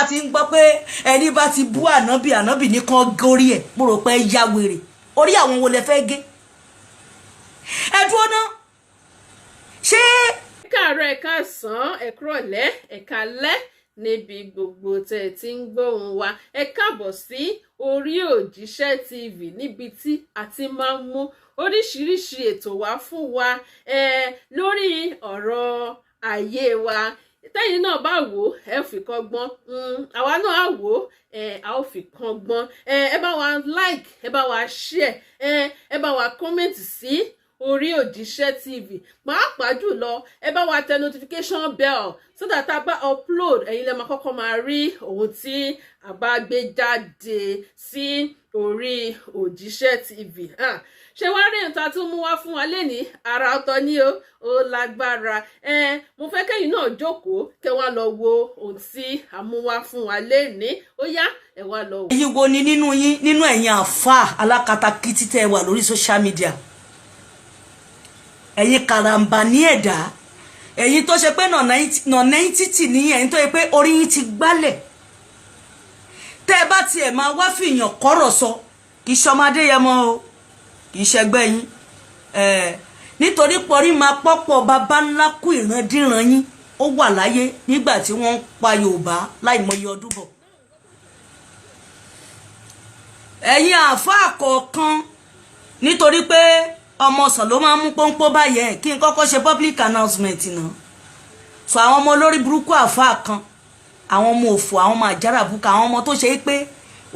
ti ń gbọ́ pé ẹni bá ti bú ànábì nìkan gorí ẹ̀ mo rò pé ya wèrè orí àwọn wo lẹ fẹ́ gé ẹ dúró ná ṣé. ẹ káàárọ̀ ẹ káàsán ẹ kúrọ̀lẹ́ ẹ káalẹ́ níbi gbogbo tẹ́ ẹ ti ń gbóhùn wa ẹ káàbọ̀ sí orí òjíṣẹ́ TV níbi tí a ti máa ń mú oríṣiríṣi ètò wá fún wa lórí ọ̀rọ̀ ayé wa tẹ́yìn náà bá wò ó ẹ fi kọ́gbọ́n àwa náà á wò ó a ó fi kọ́gbọ́n ẹ bá wa like ẹ bá wa share ẹ bá wa comment sí orí òjíṣẹ́ TV pàápàá jùlọ ẹ bá wa tẹ notification bell so that a bá upload ẹ̀yin lẹ máa kọ́kọ́ máa rí ohun tí a bá gbé jáde sí orí òjíṣẹ́ TV ṣé wá rí nǹkan tó mú wá fún wa lénìí ara ọ̀tọ̀ ni ó lágbára mo fẹ́ kẹ́yìn náà jókòó kẹ́ wá lọ wo ohun tí a mú wá fún wa lénìí ó yá ẹ wá lọ wò. ẹ̀yin wo ni nínú ẹ̀yin àfáà alákatakítí tẹ́ ẹ wà lórí social media ẹ̀yin karamba ní ẹ̀dá ẹ̀yin tó ṣe pé nọ̀nẹ́ntìtì ní ẹ̀yin tó yẹ pé orí yín ti gbálẹ̀ tẹ́ ẹ bá tiẹ̀ máa wá fìyàn kọ́rọ̀ sọ kì í ṣọmọdé yẹ mọ́ o kì í ṣẹgbẹ́ yín nítorí pọ̀rí máa pọ́pọ̀ bàbá ńlá kú ìrandíran yín ó wà láyé nígbà tí wọ́n ń pa Yorùbá láìmọye ọdún bọ̀ ẹ̀yin àáfàá kọ̀ọ̀kan nítorí pé ọmọ ọsàn ló máa ń mú pọ́npọ́ báyẹn kí n kọ́kọ́ ṣe public announcement náà so àwọn ọmọ olórí burúkú àáfàá kan àwọn ọmọ òfò àwọn ọmọ àjàràbùkà àwọn ọmọ tó ṣe é pé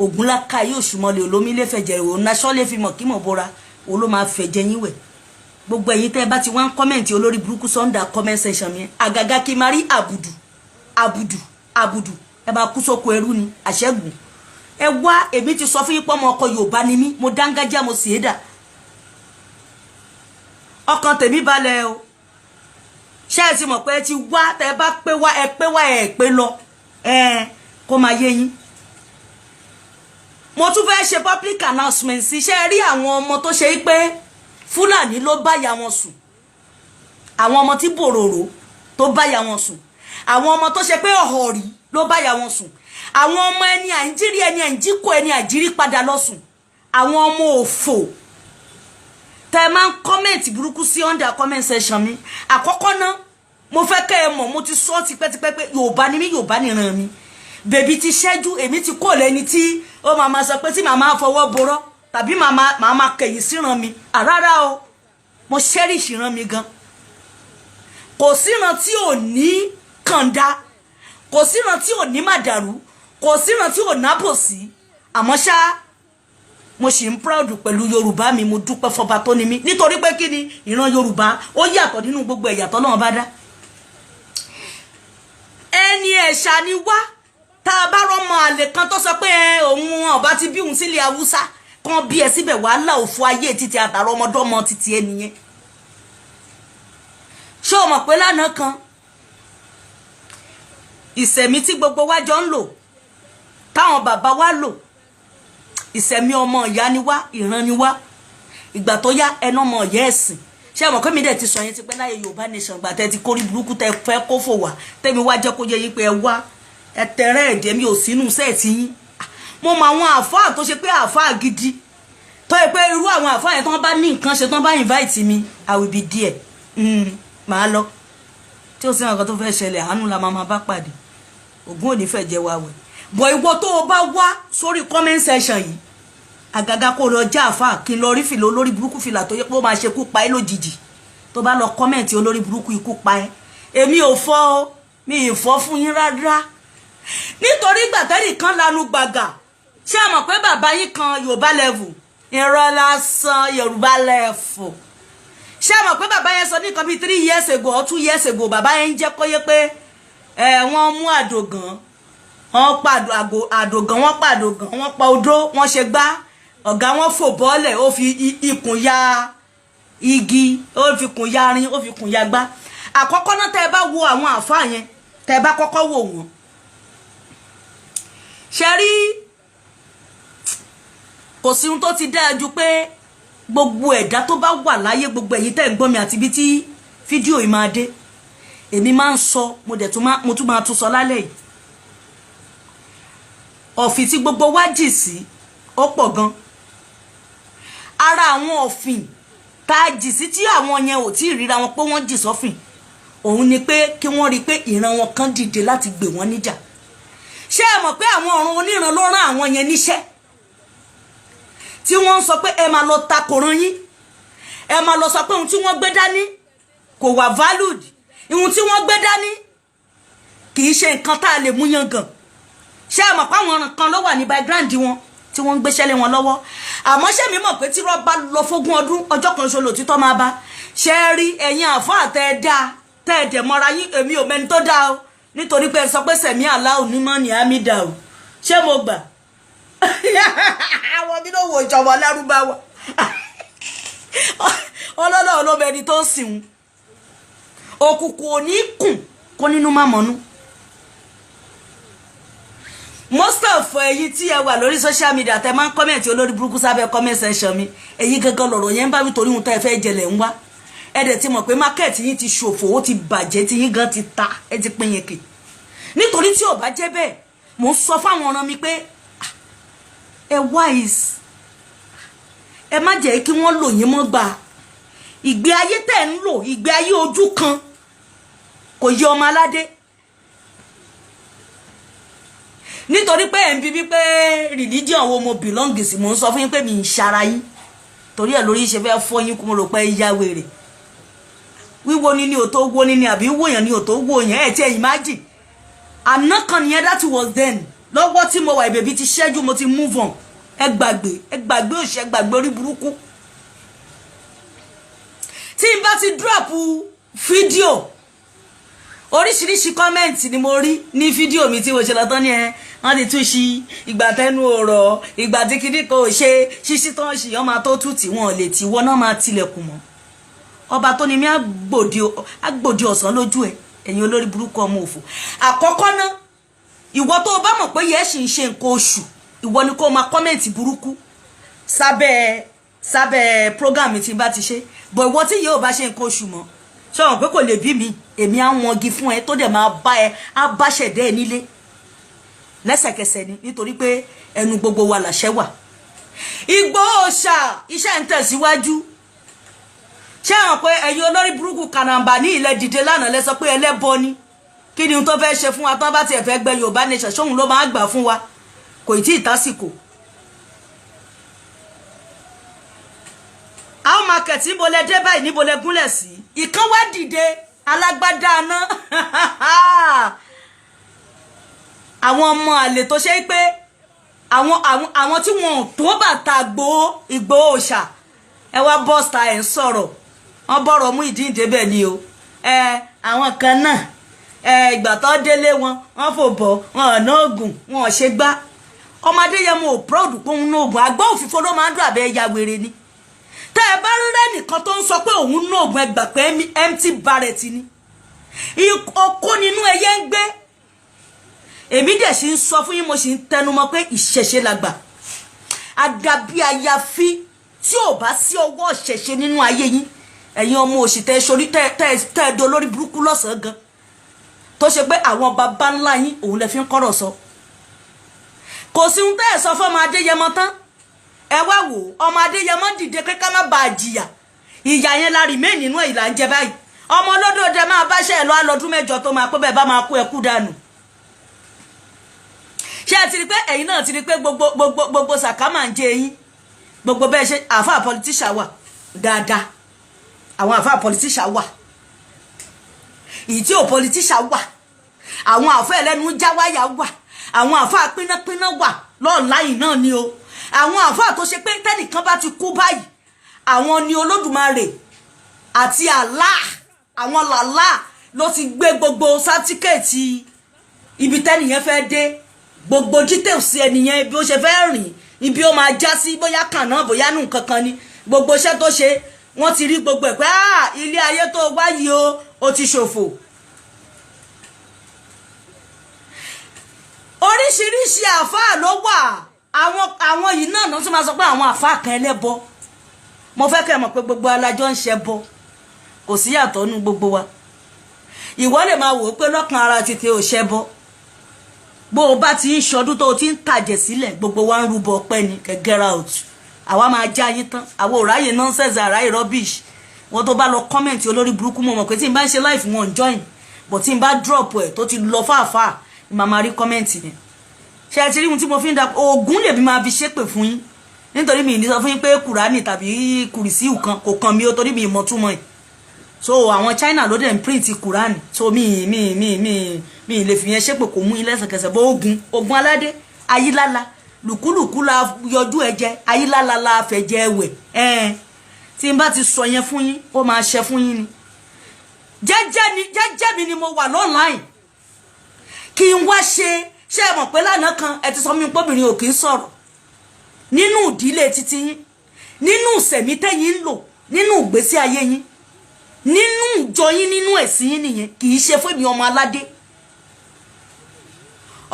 ògúnláka yóò ṣùmọ́lẹ̀ olómi lè fẹ̀jẹ̀ òun náṣọ́ lè fi mọ̀ kí mọ̀ bóra òun ló máa fẹ̀jẹ̀ yín wẹ̀ gbogbo ẹ̀yin tẹ́ ẹ bá ti wá ń kọ́mẹ̀ntì olórí burúkú sunday comment section mi àgàgà kí n máa rí àbùdù ẹ bá kú sóko ẹrú ni àṣẹ́gun ẹ wá èmi ti sọ fún yín pé ọmọ ọkọ Yorùbá ni mí mo dángájá mo sì é dà ọkàn tèmi balẹ̀ o ṣé ẹ ti mọ̀ pé ẹ ti wá tẹ́ ẹ bá pé wá ẹ pé lọ kó máa yé yín mo tún fẹ́ ṣe public announcement sí ṣe rí àwọn ọmọ tó ṣe pé Fúlàní ló bá ya wọn sùn àwọn ọmọ tí bòròrò tó bá ya wọn sùn àwọn ọmọ tó ṣe pé ọ̀họ̀rì ló bá ya wọn sùn àwọn ọmọ ẹni àìjírí ẹni àìjíkò ẹni àìjírí padà lọ sùn àwọn ọmọ òfò tẹ́ máa ń comment burúkú sí under comment section mi àkọ́kọ́ náà mo fẹ́ kẹ́ ẹ mọ̀ mo ti sọ tipẹ́tipẹ́ pé Yorùbá ni mí Yorùbá nìran mi bèbí ti ṣẹ́jú èmi ti kó lẹ́ni tí ó máa sọ pé tí màmá fọwọ́ borọ́ tàbí màmá kẹ̀yìn síran mi àrárá o mo cherish ìran mi gan kò síran tí ò ní kànda kò síran tí ò ní màdàrú kò síran tí ò nábòsí àmọ́ ṣá mo sì ń proud pẹ̀lú Yorùbá mi mo dúpẹ́ fọba tó ní mi nítorí pé kí ni ìran Yorùbá ó yàtọ̀ nínú gbogbo ẹ̀yà tọ́lọ́run bá dá ẹni ẹ̀ṣà ni wá tá a bá rọmọ àlè kan tó sọ pé òun ọba ti bí òun sílẹ̀ Haúsá kan bí ẹ síbẹ̀ wàhálà òfò ayé títí àtàrà ọmọdọ́mọ títí ẹ nìyẹn ṣé o mọ̀ pé lánàá kan ìṣẹ̀mí tí gbogbo wa jọ ń lò táwọn bàbá wa lò ìṣẹ̀mí ọmọ ìyá ni wá ìran ni wá ìgbà tó yá ẹnu ọmọ ìyá ẹ̀sìn ṣé ẹ mọ̀ pé mi dẹ̀ ti sọ yẹn ti pẹ́ láyé Yorùbá nation gbà tẹ́ ti kórí burúkú tẹ́ fẹ́ kó fò wá tẹ́mi wá jẹ́ kó yẹ yín pé ẹ wá ẹ tẹ̀rẹ́ ẹ̀jẹ̀ mi ò sínú sẹ́ẹ̀tì yín mo mọ àwọn àfáà tó ṣe pé àfáà gidi tó yẹ pé irú àwọn àfáà yẹn tó bá ní nǹkan ṣe tó bá invite mi I will be there màá lọ tí ó sì nǹkan tó fẹ́ ṣẹlẹ̀ àánú la máa bá pàdé ògún ò ní fẹ́ jẹ́ wa wẹ̀ bọ̀ ìwọ tó o bá wá sórí comment section yìí àgàgà kó lọ já àfáà kí n lọ rí fìlà olórí burúkú fìlà tó yẹ pé ó máa ṣekú pa ẹ́ lójijì tó bá lọ kọ́mẹ̀ntì olórí burúkú ikú pa ẹ́ èmi ò fọ́ o mi ì fọ́ fún yín rárá nítorí gbàtẹ́rì kan lanu gbàgà ṣé ẹ mọ̀ pé bàbá yín kan Yorùbá level irọ́ lásán Yorùbá level ṣé ẹ mọ̀ pé bàbá yẹn sọ ní nǹkan bíi 3 years ago or 2 years ago bàbá yẹn ń jẹ́ kó yé pé wọ́n mú àdògàn wọ́n pa àdògàn wọ́n pa àdògàn wọ́n pa odó wọ́n ṣe gbá ọ̀gá wọn fò bọ́ọ̀lẹ̀ ó fi ikùn ya igi ó fi kùn ya rin ó fi kùn ya gbá àkọ́kọ́ náà tẹ́ ẹ bá wo àwọn àfáà yẹn tẹ́ ẹ bá kọ́kọ́ wò wọ́n ṣe rí kò sí ohun tó ti dáa ju pé gbogbo ẹ̀dá tó bá wà láyé gbogbo ẹ̀yin tẹ́ ń gbọ́ mi àti ibi tí fídíò yìí máa dé èmi máa ń sọ mo tún máa tún sọ lálẹ́ yìí ọ̀fìn tí gbogbo wa jì sí ó pọ̀ gan. Ara àwọn ọ̀fìn tá a jì sí tí àwọn yẹn ò tí ì ríra wọn pé wọ́n jì sọ́fìn òun ni pé kí wọ́n rí i pé ìran wọn kan dìde láti gbè wọ́n níjà. Ṣé ẹ mọ̀ pé àwọn ọ̀run oníran ló rán àwọn yẹn níṣẹ́ tí wọ́n ń sọ pé ẹ máa lọ takòrán yín, ẹ máa lọ sọ pé ohun tí wọ́n gbé dání kò wà valued, ohun tí wọ́n gbé dání kì í ṣe nǹkan tá a lè mú yangàn. Ṣé ẹ mọ̀ pé àwọn ọ̀ràn kan ló wà ní background wọn tí wọ́n ń gbéṣẹ́ lé wọn lọ́wọ́. Àmọ́ ṣé mi mọ̀ pé tí wọ́n bá lọ fógún ọdún ọjọ́ kan ṣoṣo lòtítọ́ máa bá. Ṣé ẹ rí ẹ̀yin àfáà tẹ́ ẹ dáa tẹ́ ẹ dẹ̀ mọ́ra yín, èmi ò mẹ́ni tó dáa o nítorí pé ẹ sọ pé sẹ̀mí àlá ò ní mọ́ ní àmìdá o. Ṣé mo gbà? Àwọn mi ló wo ìjọba lárúbáwá ọlọ́lọ́ olóbẹni tó ń sìn òkùnkùn ò ní kùn kó nínú má mọ́nú. Most of ẹ̀yin tí ẹ wà lórí social media tẹ́ máa ń comment olórí burúkú sábẹ́ comment section mi, ẹ̀yin gangan lọ̀rọ̀ yẹn ń bá wí torí ohun tẹ́ ẹ fẹ́ jẹlẹ̀ ń wá. Ẹ dẹ̀ ti mọ̀ pé market yín ti ṣòfò, ó ti bàjẹ́, tí yín gan ti ta, ẹ ti pín yẹn kì. Nítorí tí ò bá jẹ́ bẹ́ẹ̀ mo ń sọ fáwọn ọ̀ràn mi pé ẹ wise, ẹ má jẹ́ kí wọ́n lò yín mọ́ gbà. Ìgbé ayé tẹ́ ń lò ìgbé ayé ojú kan kò yẹ ọmọ aládé. Nítorí pé ẹ̀ ń bí pé religion wo mo belong sí, mo ń sọ fún yín pé mi ń ṣara yín torí ẹ̀ lórí ṣe fẹ́ fọ́ yín kó mo rò pé ìyá wèrè. Wíwo ni ò tó wó ni àbí wòyàn ni ò tó wòyàn, ẹ̀ tí ẹ̀ imagine. Àná kan nìyẹn, that was then. Lọ́wọ́ tí mo wà ìbèbí ti ṣẹ́jú, mo ti move on. Ẹ gbàgbé òṣè, gbàgbé orí burúkú. Tí n bá ti drop fídíò oríṣiríṣi comment ni mo rí ní fídíò mi tí mo ṣe lọ tán ní ẹ wọ́n ti tún ṣí ìgbà tẹnu ọ̀rọ̀ ìgbà tí kíní kò ṣe ṣíṣí tán ṣì ọmọ tó tù tí wọ́n lè tí wọ́n náà máa tilẹ̀kùn mọ́. Ọba tó ní mi àgbòdì ọ̀sán lójú ẹ̀, ẹ̀yin olórí burúkú ọmọ òfò. Àkọ́kọ́ náà ìwọ tó bá mọ̀ pé yẹ́ ṣì ń ṣe nǹkan oṣù, ìwọ ni kó máa comment burúkú sábẹ́ program tí n bá ti ṣe. Bọ̀ ìwọ tí yóò bá ṣe nǹkan oṣù mọ́ ṣọ́n pé kò lè bí mi, èmi á wọn gi fún ẹ tó dẹ̀ máa bá ẹ á bá ṣẹ̀dẹ́ ẹ nílé lẹ́sẹ̀kẹsẹ̀ ni, nítorí pé ẹnu gbogbo wa làṣẹ wà. Ìgbòho ṣá iṣẹ́ ń tẹ̀síwájú. Ṣé àwọn pé ẹ̀yin olórí burúkú kànàmbà ní ilẹ̀ dìde lánàá lẹ sọ pé ẹlẹ́bọ ni, kí ni tó fẹ́ ṣe fún wa tán bá tiẹ̀ fẹ́ gbẹ Yorùbá nation ṣóhun ló máa gbà fún wa, kò tí ì tásìkò. Àwọn market níbo lẹ dé báyìí, níbo lẹ gúnlẹ̀ sí. Ìkan wá dìde alágbádá náà àwọn ọmọ àlè tó ṣe pé àwọn tí wọn ò tó bàtà Ìgbòho ṣá ẹ wá bọ́sta ẹ̀ ń sọ̀rọ̀ wọ́n bọ̀rọ̀ mú ìdí ìdébẹ̀ ni o. Àwọn kan náà ìgbà tó délé wọn fò bọ̀ wọn ọ̀nà ògùn wọn ò ṣe gbá. Ọmọdé yẹn mo ò proud pé òun náà ògùn àgbọ̀ òfìfo ló máa ń dùn àbẹ́ ya wèrè ni. Tẹ́ ẹ bá rírẹ́ nìkan tó ń sọ pé òun náà ògùn ẹgbà pé empty barret ni. Okó nínú ẹyẹ ń gbé. Èmi dẹ̀ sì ń sọ fún yín, mo sì ń tẹnumọ́ pé ìṣẹ̀ṣe làgbà. Àdàbí àyàfi tí ò bá sí ọwọ́ ìṣẹ̀ṣe nínú ayé yín, ẹ̀yin ọmọ òṣì tẹ́ sórí tẹ́ do lórí burúkú lọ́sàn-án gan. Tó ṣe pé àwọn baba ńlá yín òun lẹ fi ń kọ́rọ̀ sọ. Kò sí ohun tẹ́ ẹ̀ sọ fọ́mọ Adéyẹmọ tán. Ẹ wá wò ọmọ Adéyẹmọ dìde pé ká má bàa jìyà. Ìyà yẹn la remain nínú ẹ̀ là ń jẹ báyìí. Ọmọ olódòdè máa bá ṣe ẹ̀ lọ alọ́dún mẹ́jọ tó máa pé bẹ́ẹ̀ bá máa kú ẹkú dànù. Ṣé ẹ ti rí pé ẹ̀yin náà ti rí pé gbogbo sàkámà ń jẹ yín, gbogbo bẹ́ẹ̀ ṣe àfáà politician wà dáadáa, àwọn àfáà politician wà, ìyí tí ò politician wà, àwọn àfáà ẹlẹ́nu jáwáyà wà, àwọn àfáà pínápíná wà lọ́ọ̀láyìn náà ni o. Àwọn àfáà tó ṣe pé tẹ́nìkan bá ti kú báyìí àwọn ni Olódùmarè àti Allah, àwọn làlá ló ti gbé gbogbo sátíkẹ̀tì ibi tẹ́nìyẹn fẹ́ dé, gbogbo details ẹnìyẹn bí ó ṣe fẹ́ rìn, ibi ó máa já sí, bóyá kàn náà bóyá nù kankan ni, gbogbo iṣẹ́ tó ṣe wọ́n ti rí gbogbo ẹ̀ pé ilé ayé tó wá yìí ó ti ṣòfò. Oríṣiríṣi àfáà ló wà, àwọn yìí náà tún máa sọ pé àwọn àfáà kan ẹlẹ́bọ. Mo fẹ́ kẹ́ mọ̀ pé gbogbo alájọ ń ṣẹbọ, kò sí yàtọ̀ nínú gbogbo wa. Ìwọ lè máa wò ó pé lọ́kàn ara ti tẹ ò ṣẹbọ, bó o bá ti ń ṣọdún tó o ti ń tàjẹ̀ sílẹ̀ gbogbo wa ń rúbọ ọpẹ́ ni kẹ́ get out àwa máa já yín tán àwa ò ráyè nonsense àráyè rubbish wọn tó bá lọ comment olórí burúkú mọ̀ pé tí n bá ń ṣe live wọn join but tí n bá drop ẹ̀ tó ti lọ fàáfàá ni màá máa rí comment yẹn ṣe ti rí ohun tí mo fi ń da oògùn lè bí máa fi ṣépè fún yín nítorí mi ní sọ fún yín pé kùránì tàbí kùrìsíù kan kò kàn mí ó torí mi ìmọ̀ túmọ̀ ẹ̀ so àwọn China ló dẹ̀ ń print kùránì so mi lè fi yẹn ṣépè kò mú yín lẹ́sẹ̀kẹsẹ̀ bó ogun aládé ayílála lùkúlùkú la yọjú ẹ̀jẹ̀ ayílála la fẹ̀jẹ̀ ẹ̀wẹ̀ tí n bá ti sọ yẹn fún yín ó máa ṣe fún yín ni jẹ́jẹ́ mi ni mo wà online kí n wá ṣe é mọ̀ pé lánàá kan ẹ ti sọ mí pọ́bìnrin ò kì í sọ̀rọ̀ nínú ìdílé títí yín nínú ìsẹ̀mí tẹ́yìn ń lò nínú ìgbésí ayé yín nínú ìjọ yín nínú ẹ̀sìn yín nìyẹn kì í ṣe fún mi ọmọ aládé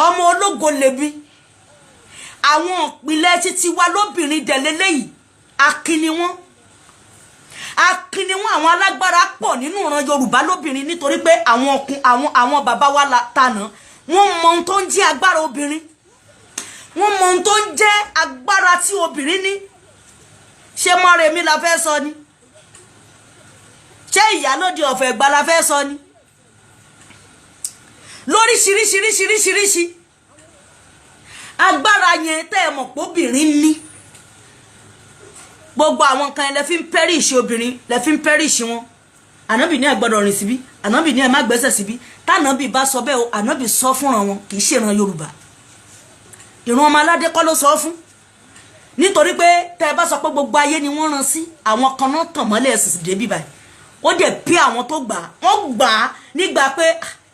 ọmọ ológo lèmi àwọn ìpìlẹ̀ títí wa lóbìnrin dẹ̀lélẹ́yìí akíní wọn àwọn alágbára pọ̀ nínú ìran Yorùbá lóbìnrin nítorí pé àwọn bàbá wa tànà wọ́n mọ ohun tó ń jẹ́ agbára obìnrin wọ́n mọ ohun tó ń jẹ́ agbára tí obìnrin ní ṣé Mọ́remí la fẹ́ sọ ni ṣé Ìyálóde ọ̀fẹ́ Ẹ̀gbá la fẹ́ sọ ni lóríṣiríṣiríṣiríṣiríṣi agbára yẹn tẹ́ ẹ mọ̀ pé obìnrin ní gbogbo àwọn kan lẹ fi ń perish obìnrin lẹ fi ń perish wọn ànábì ní ẹ gbọ́dọ̀ rìn síbí ànábì ní ẹ má gbẹ́sẹ̀ síbí tànábì bá sọ bẹ́ẹ̀ o ànábì sọ fúnra wọn kì í ṣèran Yorùbá ìran ọmọ aládé kọ́ ló sọ fún nítorí pé tẹ́ ẹ bá sọ pé gbogbo ayé ni wọ́n rán sí àwọn kan náà tàn mọ́lẹ̀ ẹ̀sìn débí báyìí ó dẹ̀ pé àwọn tó gbà wọ́n gbà á nígbà pé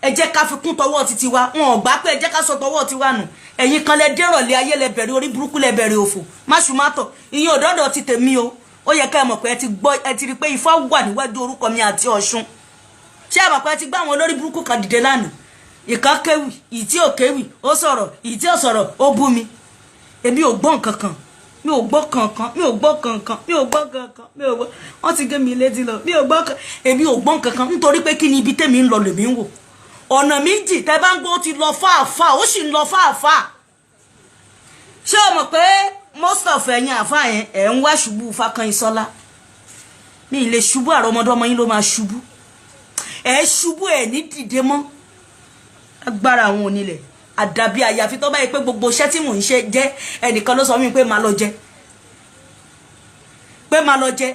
ẹ jẹ́ ká fi kún tọwọ́ títí wa wọn ò gbà pé ẹ jẹ́ ká sọ tọwọ́ tiwa nù ẹ̀yin kan lẹ dérọ̀lẹ́ ayé lẹ bẹ̀rẹ̀ orí burúkú lẹ bẹ̀rẹ̀ òfò máṣùmátọ̀ ìyẹn òdọ́dọ̀ ti tèmi o ó yẹ ká ẹ mọ̀ pé ẹ ti rí pé Ifá wà níwájú orúkọ mi àti Ọ̀ṣun ṣé ẹ mọ̀ pé ẹ ti gbá àwọn olórí burúkú kan dìde lánàá ìkan kéwì ìtí ò kéwì ó sọ̀rọ̀ ìtí ò sọ̀rọ̀ ó bú mi èmi ò gbọ́ nǹkan kan mi ò gbọ́ kankan mi ò gbọ́ kankan mi ò gbọ́ kankan mi ò gbọ́ wọ́n ti gé mi létí lọ mi ò gbọ́ kankan èmi ò gbọ́ kankan nítorí pé kí ni ibi tèmi ń lọ lèmi ń wò ọ̀nà méjì tẹ́ bá ń gbọ́ ti lọ fáàfáà ó sì ń lọ fáàfáà ṣé o mọ̀ pé most of ẹ̀yin àfáà yẹn ẹ̀ ń wá ṣubú Fákànyìnsọ́lá mi ì lè ṣubú àrọ́mọdọ́mọ yín ló máa ṣubú ẹ̀ ṣubú ẹ̀ ní dìde mọ́ agbára àwọn onílẹ̀ àdàbí àyàfi tó bá yẹ pé gbogbo iṣẹ́ tí mò ń ṣe jẹ́ ẹnìkan ló sọ mí pé máa lọ jẹ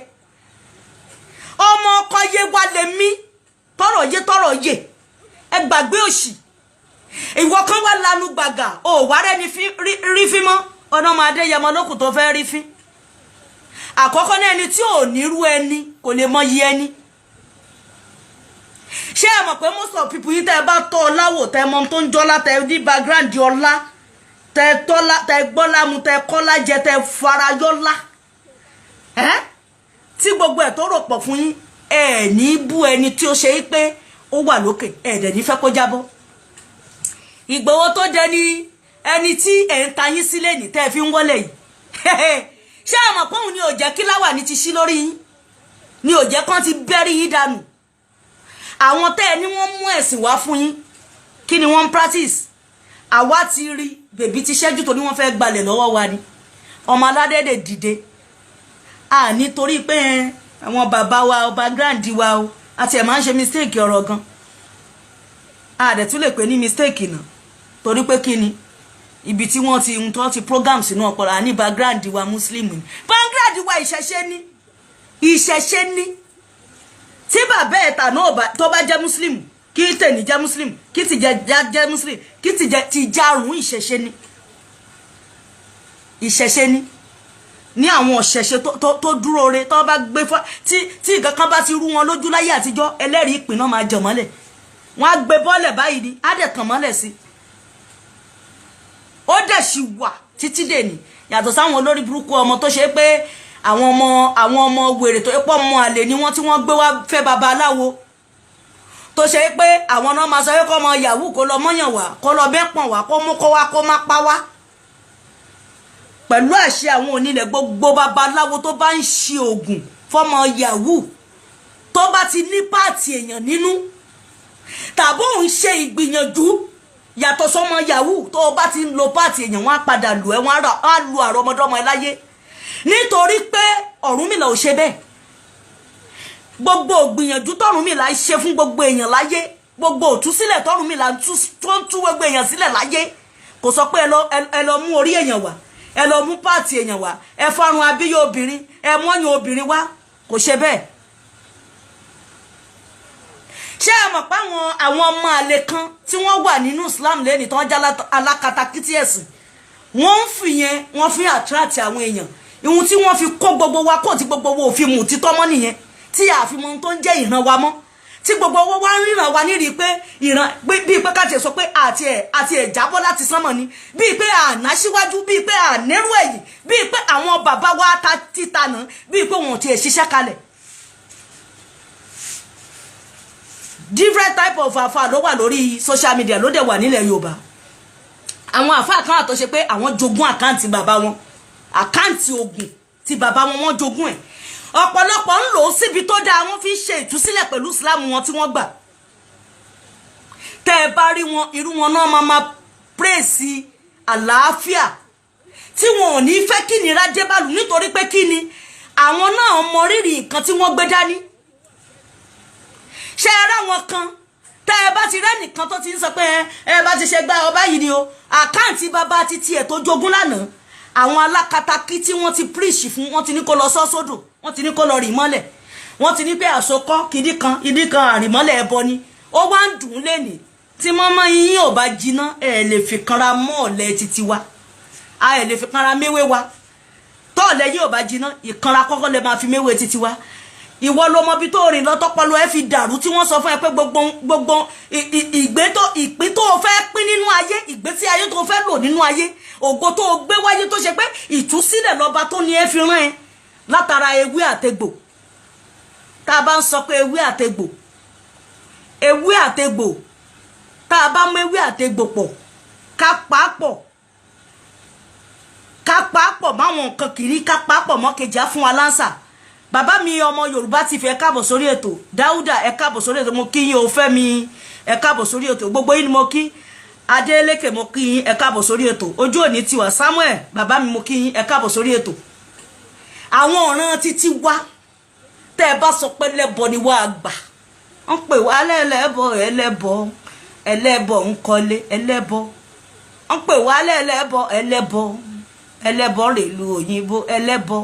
ọmọ ọkọ yé wa lè mí tọrọ yé ẹ gbàgbé òṣì ìwọ kan wá lanu gbàgà ò wá rẹni rí fín mọ́ ọ̀nà ọmọ Adéyẹmọ lókùn tó fẹ́ rí fín àkọ́kọ́ náà ẹni tí ò nírú ẹni kò lè mọ iye ẹni ṣé ẹ mọ̀ pé most of people yìí tẹ́ ẹ bá tọ́ ọ láwò tẹ́ ẹ mọ tó ń jọ́lá tẹ́ ẹ ní background ọlá tẹ́ ẹ tọ́lá tẹ́ ẹ gbọ́lá mu tẹ́ ẹ kọ́lá jẹ tẹ́ ẹ farayọ́lá tí gbogbo ẹ̀ tó rò pọ̀ fún yín ẹ ní bú ẹni tí ó ṣe é pé ó wà lókè ẹ dẹ̀ ní fẹ́ kó jábọ́ Ìgbòho tó jẹ ní ẹni tí ẹ̀ ń ta yín sílẹ̀ ní tẹ́ ẹ fi ń wọlé yìí ṣé ẹ mọ̀ pé òun ni ò jẹ́ kí láwà ní ti ṣí lórí yín ni ò jẹ́ kán ti bẹ́rí yín dànù àwọn tẹ́ ẹ ní wọ́n mú ẹ̀sìn wá fún yín kí ni wọ́n ń practice àwa ti rí bèbí ti ṣẹ́jú tó ní wọ́n fẹ́ gbalẹ̀ lọ́wọ́ wa ni ọmọ aládé lè dìde nítorí pé àwọn bàbá wa ọba grand wa o àti ẹ̀ máa ń ṣe mistake ọ̀rọ̀ gan dẹ̀ tún lè pè ní mistake náà torí pé kí ni ibi tí wọ́n ti ń tọ́ ti program sínú ọpọlọ ní background wa muslim ni background wa ìṣẹ̀ṣe ní tí bàbá ẹ̀ta náà tó bá jẹ́ muslim kí tèmi jẹ́ muslim kí ti jẹ́ muslim kí ti jarun ìṣẹ̀ṣe ní àwọn ọ̀ṣẹ̀ṣe tó dúró re tó bá gbé fún tí nǹkan kan bá ti rú wọn lójú láyé àtijọ́ ẹlẹ́rìí ìpín náà máa jọ mọ́lẹ̀ wọ́n á gbé bọ́ọ̀lẹ̀ báyìí ni á dẹ̀ tàn mọ́lẹ̀ sí ó dẹ̀ sì wà títí dèní yàtọ̀ sáwọn olórí burúkú ọmọ tó ṣe pé àwọn ọmọ wèrè tó pọ̀ mọ́ àlè ni wọ́n tí wọ́n gbé wá fẹ́ babaláwo tó ṣe pé àwọn náà máa sọ pé kọ́ ọmọ yahoo kó lọ mọ́yàn wá kó lọ bẹ́pọ̀n wá kó mú kó wá kó má pa wá pẹ̀lú àṣẹ àwọn onílẹ̀ gbogbo babaláwo tó bá ń ṣe oògùn fọ́mọ yahoo tó bá ti ní páàtì èèyàn nínú tàbí òun ṣe ìgbìyànjú yàtọ̀ sọmọ yahoo tó o bá ti ń lo páàtì èèyàn wọn á padà lù ẹ́ wọn á lu àrọmọdọ́mọ ẹ láyé nítorí pé Ọ̀rúnmìlà ò ṣe bẹ́ẹ̀. Gbogbo ògbìyànjú tọ́rúnmìlà ṣe fún gbogbo èèyàn láyé, gbogbo òtúsílẹ̀ tọ́rúnmìlà tó ń tú gbogbo èèyàn sílẹ̀ láyé, kò sọ pé ẹ lọ mú orí èèyàn wá, ẹ lọ mú páàtì èèyàn wá, ẹ fọ́run abíyá obìnrin, ẹ mọ́yàn obìnrin wá, kò ṣe bẹ́ẹ̀. Ṣé ẹ mọ̀ pé àwọn ọmọ àlè kan tí wọ́n wà nínú Islam lẹ́ni tó ń já alákatakítí ẹ̀sìn, wọ́n ń fìyẹn wọ́n fi attract àwọn èèyàn, ìhun tí wọ́n fi kó gbogbo wa kó tí gbogbo wo òfin mú títọ́ mọ́ nìyẹn, tí àfimọ́ tó ń jẹ́ ìran wa mọ́, tí gbogbo owó wá ń ríran wa nírí pé ìran bíi pé káti ẹ̀ sọ pé àti ẹ̀ jábọ́ láti sánmọ̀ ni, bíi pé àná síwájú, bíi pé ànérú ẹ̀yìn, bíi pé àwọn bàbá wa ta títa náà, bíi pé wọn ò tiẹ̀ ṣiṣẹ́ kalẹ̀. Different type of àfà ló wà lórí social media ló dẹ̀ wà nílẹ̀ Yorùbá. Àwọn àfà kan àtọ́ ṣe pé àwọn jogún àkáǹtì bàbá wọn, àkáǹtì ogun tí bàbá wọn wọ́n jogún ẹ̀. Ọ̀pọ̀lọpọ̀ ń lò ó síbi tó dáa, wọ́n fi ṣe ìtúsílẹ̀ pẹ̀lú Islam wọn tí wọ́n gbà. Tẹ́ ẹ bá rí wọn, irú wọn náà máa praise àlàáfíà tí wọn ò ní fẹ́ kí ni rájẹ́ bàlù, nítorí pé kí ni àwọn náà mọ rírì nǹkan tí wọ́n gbé dání. Ṣé ẹ rá wọn kan tẹ́ ẹ bá ti rẹ́ nìkan tó ti ń sọ pé ẹ bá ti ṣe gbá ọba yìí ni o, àkáǹtì bàbá ti tiẹ̀ tó jogún lánàá, àwọn alákatakí tí wọ́n ti preach fún, wọ́n ti ní kó lọ sọ́sódò, wọ́n ti ní kó lọ rì mọ́lẹ̀, wọ́n ti ní pé àsokọ́ ìdí kan àrìmọ́lẹ̀ ẹbọ ni. Ó wá ń dùn lẹ́nìí tí mọ́mọ́ yín ò bá jiná, ẹ lè fi kanra mọ́ọ̀lẹ́ títí wa, ẹ lè fi kanra méwé wa, tọ́ọ̀lẹ́ yín ò bá jiná, ìkanra kọ́kọ́ lè máa fi méwé títí wa. Ìwọ ló mọ bí tó rìn lọ́tọ́pọ̀lọ ẹ fi dàrú tí wọ́n sọ fún ẹ pé gbogbo ìpín tó fẹ́ pín nínú ayé, ìgbésí ayé tó fẹ́ lò nínú ayé, ògo tó gbé wáyé tó ṣe pé ìtúsílẹ̀ lọ́ba tó ní ẹ fi rán ẹ látara ewé àtegbò. Tá a bá ń sọ pé ewé àtegbò, tá a bá mú ewé àtegbò pọ̀, ká pàápọ̀ máwọn nǹkan kìíní, ká pàápọ̀ mọ́ kejì á fún wa lánsà. Bàbá mi ọmọ Yorùbá ti fi ẹ káàbọ̀ sórí ètò, Dáúdà ẹ káàbọ̀ sórí ètò, mo kí yín o, Fẹ́mi ẹ káàbọ̀ sórí ètò, gbogbo yín ni mo kí, Adélékè mo kí yín ẹ káàbọ̀ sórí ètò, ojú òní tiwa, Samuel bàbá mi mo kí yín ẹ káàbọ̀ sórí ètò. Àwọn ọ̀ràn títí wá tẹ́ ẹ bá sọ pé lẹ́bọ ni wá gbà, wọ́n pè wá ẹlẹ́bọ ń kọ́lé, ẹlẹ́bọ wọ́n pè wá ẹlẹ́bọ rèlú òyìnbó, ẹlẹ́bọ.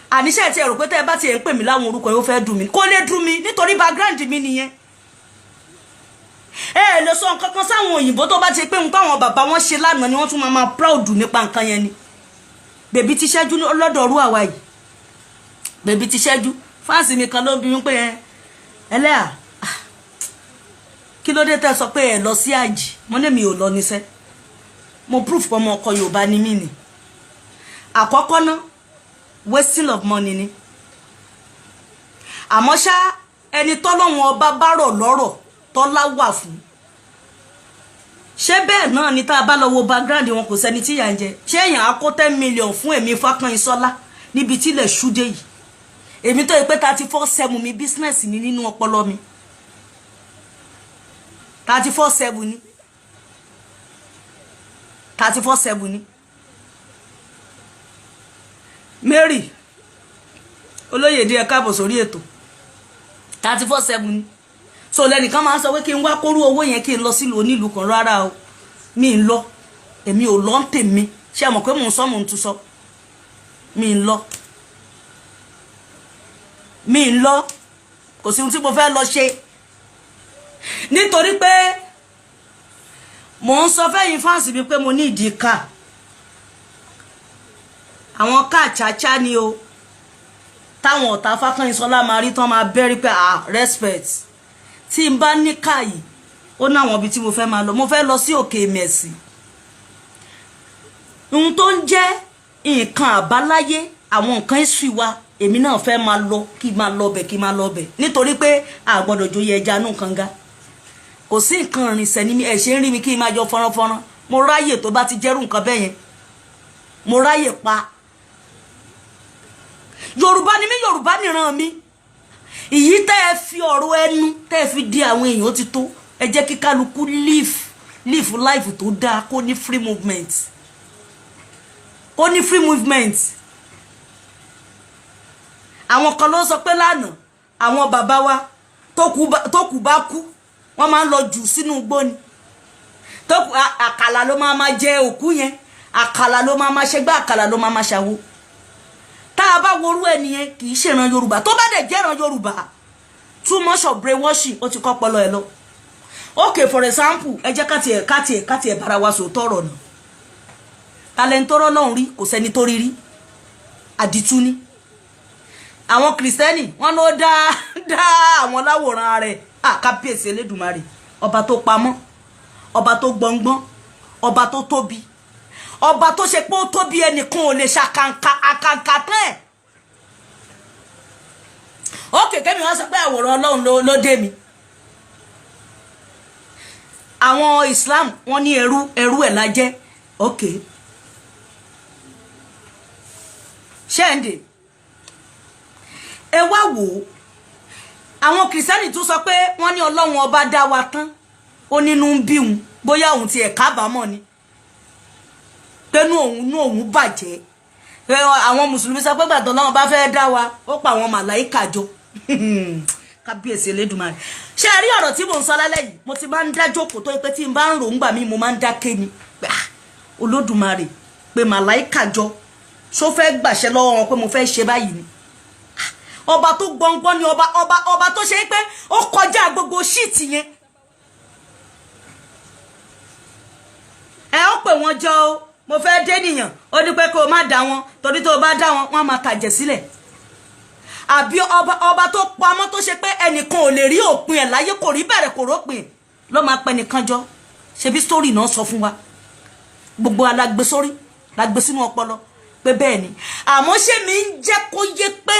Àníṣe tí ẹ rò pé tẹ́ ẹ bá ti ń pè mí láwọn orúkọ yóò fẹ́ dùn mí, kó lè dùn mí nítorí background mi nìyẹn. Ẹ lè sọ nǹkan kan sáwọn òyìnbó tó bá ti pé nǹkan àwọn bàbá wọn ṣe lánàá ni wọ́n tún máa proud nípa nǹkan yẹn ni. Bèbí ti ṣẹ́jú lọ́dọ̀ ọrú àwa yìí, bèbí ti ṣẹ́jú, fáǹsì mi kan ló bí mi pé ẹlẹ́à kí ló dé tẹ́ sọ pé ẹ lọ sí àjì, mo ní mi ò lọ níṣẹ́, mo proof pé ọmọ ọkọ Yorùbá ni mí ni. Àkọ́kọ́ náà wasting of money ni, àmọ́ ṣá ẹni tọ́lọ́run ọba bá rọ̀ lọ́rọ̀ tọ́lá wà fún, ṣé bẹ́ẹ̀ náà ni tá a bá lọ wo background wọn kò sẹ́ni tí yà ń jẹ. Ṣé èèyàn á kó 10 million fún èmi Fákànyìnsọ́lá níbi tí ilẹ̀ ṣúdé yìí, èmi tó yẹ pé 24/7 mi business mi nínú ọpọlọ mi, 34/7 ni, 34/7 ni. Mary Olóyèdé ẹ káàbọ̀ sórí ètò, 34/7 ni. So lẹ́nìkan máa ń sọ pé kí n wá kórú owó yẹn kí n lọ sílùú onílùú kan, rárá o, mi ń lọ, èmi ò lọ ń tèmi. Ṣé mọ̀ pé mò ń sọ mò ń tún sọ, mi ń lọ, kò sí ohun tí mo fẹ́ lọ ṣe, nítorí pé mò ń sọ fẹ́yìn fáǹsì mi pé mo ní ìdí ká, àwọn ká chacha ni o, táwọn ọ̀tá Fákànyìnsọ́lá máa rí tán máa bẹ́rí pé respect. Tí n bá ní ká yìí ó náwọn ibi tí mo fẹ́ máa lọ, mo fẹ́ lọ sí Òkè Mẹ̀sì. Ohun tó ń jẹ́ nǹkan àbáláyé, àwọn nǹkan ìsù wa, èmi náà fẹ́ máa lọ, kí máa lọ bẹ̀, nítorí pé a gbọ́dọ̀ joyè ẹja nù kànga. Kò sí nǹkan ìrìnsẹ̀ ní ẹ ṣe ń rí mi kí n máa jọ fọ́nrán, mo ráyè tó bá ti jẹ́rù nǹkan bẹ́ẹ̀ yẹn, mo ráyè pa. Yorùbá ni mí, Yorùbá nìran mi. Ìyí tẹ́ ẹ fi ọ̀rọ̀ ẹnu tẹ́ ẹ fi di àwọn èèyàn ti tó. ẹ jẹ́ kí kálukú live life tó dáa, kó ní free movement, kó ní free movement. àwọn kan ló sọ pé lánàá àwọn bàbá wa tó kú bá kú wọ́n máa ń lọ jù sínú igbó ni, tó kú àkàlà ló máa jẹ òkú yẹn, àkàlà ló máa ṣẹgbẹ́, àkàlà ló máa ṣàwo. tá a bá worú ẹnìyẹn kì í ṣèran Yorùbá, tó bá dẹ̀ jẹ́ran Yorùbá too much of brainwashing ó ti kọ́ pọlọ ẹ lọ. Okay, for example, ẹ jẹ́ ká tiẹ̀ bára wa sòótọ́ ọ̀rọ̀ náà. Talentoro lọ́hùn rí kò sẹ́ni tó rí rí, àdìtú ni. àwọn Kristẹni wọ́n ló dá àwọn láwòrán rẹ̀, kábíyèsí Elédùmarè, ọba tó pamọ́, ọba tó gbọngbọ́n, ọba tó tóbi, ọba tó ṣe pé ó tóbi ẹnìkan ò lè ṣàkàǹkà àkàǹkà tẹ́. Okay, kẹ́mi wọ́n sọ pé àwòrán Ọlọ́run ló dé mi. àwọn Islam wọ́n ní ẹrú ẹ̀ la jẹ́. Okay, ṣẹ́ǹdè ẹ wá wò ó, àwọn Kìrìsìtẹ́nì tún sọ pé wọ́n ní Ọlọ́run ọba dá wa tán, ó nínú ń bí òun, bóyá òun ti ẹ̀ kábàámọ̀ ni pé inú òun bàjẹ́. àwọn Mùsùlùmí sọ pé gbàtọ́ Ọlọ́run bá fẹ́ dá wa ó pa àwọn màláíkà jọ. kábíyèsí Elédùmarè. ṣé ẹ rí ọ̀rọ̀ tí mò ń sọ lálẹ́ yìí, mo ti máa ń dá jókòó tó pé tí n bá ń rò ń gbà mí mo máa ń dákẹ́ ni. Olódùmarè pé màláíkà jọ ṣó fẹ́ gbàṣẹ lọ́wọ́ wọn pé mo fẹ́ ṣe báyìí ni. ọba tó gbọngbọ́n ni ọba tó ṣe pé ó kọjá gbogbo ṣíìtì yẹn. ẹ ó pè wọ́n jọ o, mo fẹ́ dé nìyàn, ó ní pé kó o má dá wọn torí tó o bá dá wọn wọ́n á máa tàjẹ̀ sílẹ̀. àbí ọba tó pamọ́ tó ṣe pé ẹnìkan ò lè rí òpin ẹ̀ láyé, kò rí bẹ̀rẹ̀ kò rópin ló máa pẹ́ nìkan jọ. ṣebí sítórì náà sọ fún wa, gbogbo alágbé sórí lágbé sínú ọpọlọ pé bẹ́ẹ̀ ni. àmọ́ ṣé mi ń jẹ́ kó yé pé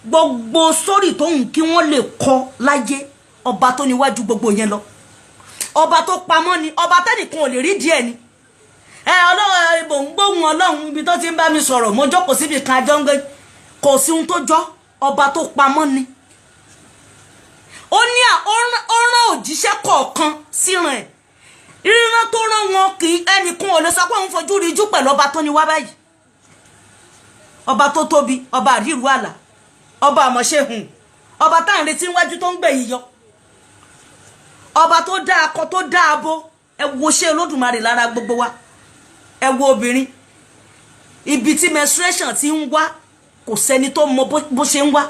gbogbo sórí tó ń kí wọ́n lè kọ láyé, ọba tó níwájú gbogbo yẹn lọ, ọba tó pamọ́ ni, ọba tẹ́nìkan ò lè rí díẹ̀ ni. Ọlọ́run ibò ń gbóhùn Ọlọ́run ibi tó ti ń bá mi sọ̀rọ̀, mo jókòó síbi kan àjọ ń gbé, kò sí ohun tó jọ, ọba tó pamọ́ ni. ó ní ọ̀ràn òjíṣẹ́ kọ̀ọ̀kan síran ẹ̀, ríran tó rán wọn kì í ẹnìkan ò lè sọ pé òun fojú rí jú pẹ̀lú ọba tó ní wá báyìí. ọba tó tóbi, ọba àríru àlà, ọba àmọ̀ṣehùn, ọba táà ń retí níwájú tó ń gbẹ̀yìn yọ, ọba tó dá akọ tó dá abo. ẹ wo ṣé Olódùmarè lára gbogbo wa. ẹ wo obìnrin, ibi tí menstruation ti ń wá kò sẹ́ni tó mọ bó ṣe ń wá,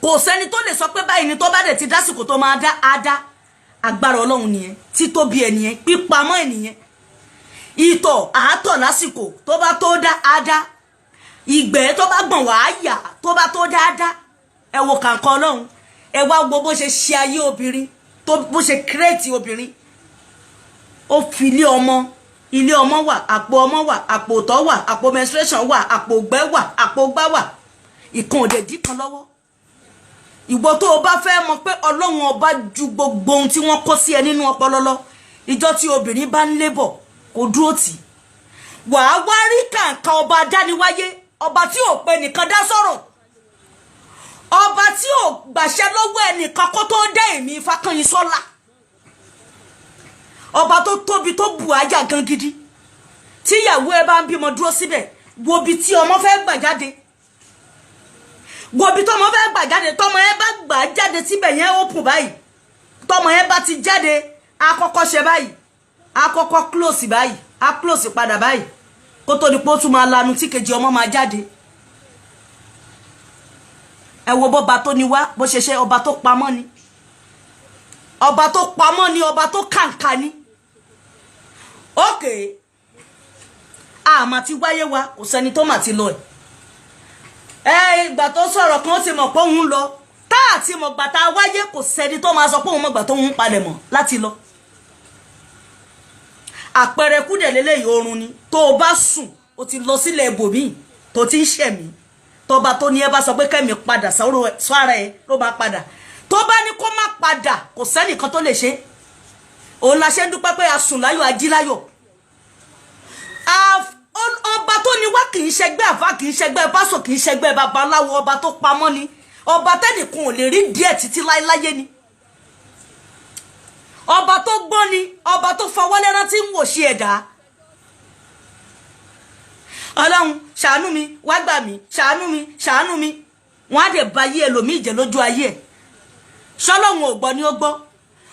kò sẹ́ni tó lè sọ pé báyìí ni tó bá dẹ̀ ti dásìkò tó máa dá á dá. agbára Ọlọ́run nìyẹn, títóbi ẹ̀ nìyẹn, pípamọ́ ẹ̀ nìyẹn. ìtọ̀ àátọ̀ lásìkò tó bá tó dá á dá, ìgbẹ́ tó bá gbọ̀n wá yà tó bá tó dá á dá. ẹ wo kàǹkọ́ Ọlọ́run, ẹ wá wo bó ṣe ṣe ayé obìnrin, tó bó ṣe kírètì obìnrin. ó fi ilé ọmọ wà, àpò ọmọ wà, àpò òtọ̀ wà, àpò menstruation wà, àpò ògbẹ́ wà, àpò gbá wà, ìkan òdè dí kan lọ́wọ́. ìwọ tó o bá fẹ́ mọ̀ pé Ọlọ́run ọba ju gbogbo ohun tí wọ́n kó sí ẹ nínú ọpọlọ lọ, ìjọ tí obìnrin bá ń lébọ̀ kò dúró tì, wàá wá rí kàǹkà ọba dániwáyé, ọba tí ò pe nìkan dá sọ̀rọ̀, ọba tí ò gbàṣẹ lọ́wọ́ ẹnìkan kó tó dé èmi Fákànyìnsọ́lá, ọba tó tóbi tó bù ájà gan gidi. tí ìyàwó ẹ bá ń bímọ dúró síbẹ̀, wo bí tí ọmọ fẹ́ gbà jáde, wo bí tọmọ fẹ́ gbà jáde, tọmọ ẹ bá gbà jáde síbẹ̀ yẹn ó pù báyìí, tọmọ ẹ bá ti jáde àkọ́kọ́ ṣe báyìí, àkọ́kọ́ close báyìí, á close padà báyìí kó tó di pé ó tún máa lanu tí kejì ọmọ máa jáde. ẹ wo bọ́ba tó ní wá bó ṣe ṣe, ọba tó pamọ́ ni, ọba tó pamọ́ ni, ọba tó kàǹkà ni. Okay, àmà ti wáyé wa kò sẹ́ni tó mà ti lọ ẹ̀. ìgbà tó sọ̀rọ̀ kan ó ti mọ̀ pé òun lọ, tá àti mọ̀ gbà tá a wáyé kò sẹ́ni tó máa sọ pé òun mọ̀ gbà tó ń palẹ̀ mọ́ láti lọ. àpẹẹrẹ kúdẹ̀ lélẹ́yìí oorun ni, tó o bá sùn o ti lọ sílẹ̀ ibòmíì tó ti ń ṣẹ̀mí, tọba tó ní ẹ bá sọ pé kẹ́mi padà sára ẹ ló bá padà, tó bá ní kó má padà kò sẹ́nìkan tó lè ṣe. òun la ṣe ń dúpẹ́ pé a sùn láyọ̀ ají láyọ̀. ọba tó ní wá kì í ṣẹgbẹ́ àfá, kì í ṣẹgbẹ́ pásọ̀, kì í ṣẹgbẹ́ babaláwo, ọba tó pamọ́ ni, ọba tẹ́nìkan ò lè rí díẹ̀ títí láéláyé ni, ọba tó gbọ́n ni, ọba tó fọwọ́lẹ́ rántí ń wò ṣe ẹ̀dá. Ọlọ́run ṣàánú mi, wá gbà mí, ṣàánú mi, ṣàánú mi, wọ́n á dẹ̀ ba ayé ẹlòmíì jẹ́ lójú ayé ẹ̀. Ṣọlọ́run ò gbọ́ ni ó gbọ́.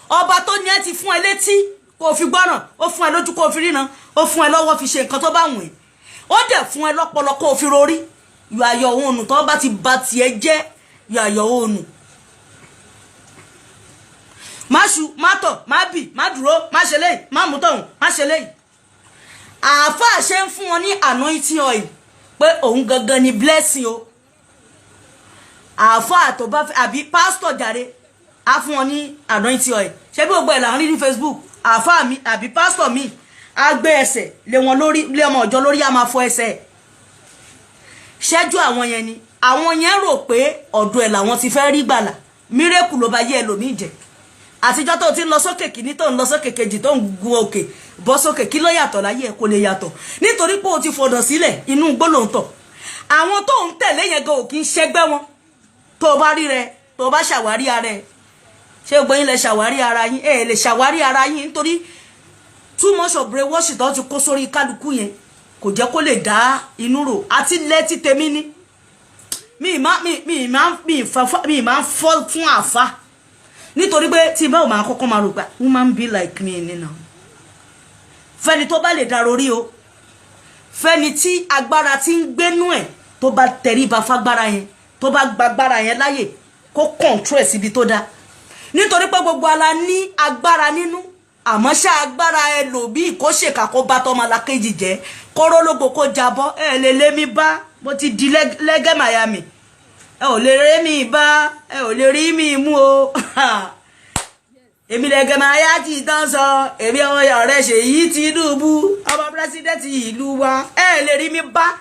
Ọba tó ní ẹ ti fún ẹ létí kó fi gbọ́ràn, ó fún ẹ lójú kó fi ríran, ó fún ẹ lọ́wọ́ fi ṣe nǹkan tó bá wùn ẹ́, ó dẹ̀ fún ẹ lọ́pọlọ kó fi rorí. Yọ ayọ̀ òun tó bá ti ba tiẹ̀ jẹ́, yọ ayọ̀ òun. Má ṣu, má tọ̀, má bì, má dúró, má ṣe léyìí, má mú tọ̀hún, má ṣe léyìí. Àáfàá ṣe ń fún wọn ní anointing oil pé òun gangan ni blessing o. Àáfàá tó bá fẹ́ àbí pastor jàre á fún wọn ní anointing oil. Ṣé bí gbogbo ẹ̀ là ń rí ní Facebook? Àáfàá mi àbí pastor mi á gbé ẹsẹ̀ lé wọn lórí, lé ọmọ ọjọ́ lórí, á máa fọ ẹsẹ̀. Ṣẹ́jú àwọn yẹn ni. Àwọn yẹn rò pé ọ̀dọ̀ ẹ̀ làwọn ti fẹ́ rí gbàlà. Mírèkù ló bá yé ẹlòmíì jẹ. Àtijọ́ tó ti ń lọ sókè kìíní tó ń lọ sókè kejì tó ń gun òkè bọ́ sókè, kí ló yàtọ̀ láyé ẹ̀? Kò lè yàtọ̀ nítorí pé o ti fọ̀dọ̀ sílẹ̀ inú igbó ló ń tọ̀. Àwọn tó ń tẹ̀lé yẹn gan ò kí ń ṣẹgbẹ́ wọn. Tó o bá rí rẹ, tó o bá ṣàwárí ara ẹ, ṣé gbogbo yín lè ṣàwárí ara yín? Ẹ lè ṣàwárí ara yín nítorí too much of brainwash tó ti kó sórí kálukú yẹn kò jẹ́ kó lè dá inú rò. Àti lẹ́tí tèmi ní mi máa ń fọ́ fún àfa nítorí pé tí bá ò máa kọ́kọ́ máa rò gbà woman be like me nínú. Fẹ́ni tó bá lè darorí o, fẹ́ni tí agbára ti ń gbénú ẹ̀ tó bá tẹríba fágbára yẹn, tó bá gbàgbára yẹn láyè kó control síbi tó dá. Nítorí pé gbogbo ala ní agbára nínú, àmọ́ ṣá agbára ẹ lò bí kó ṣèkà kó bá tọ́mọ alákejì jẹ́, kó rólógbò kó jabọ́. Ẹ lè lé mi bá, mo ti di lẹ́gẹ́ Miami. Ẹ ò lè rí mi bá, ẹ ò lè rí mi mú o. Èmi lẹ́gẹ́ Miami tán sọ, èmi ọmọ ọ̀rẹ́ Ṣèyí Tinubu, ọmọ pírẹsidẹ́ntì ìlú wa. Ẹ lè rí mi bá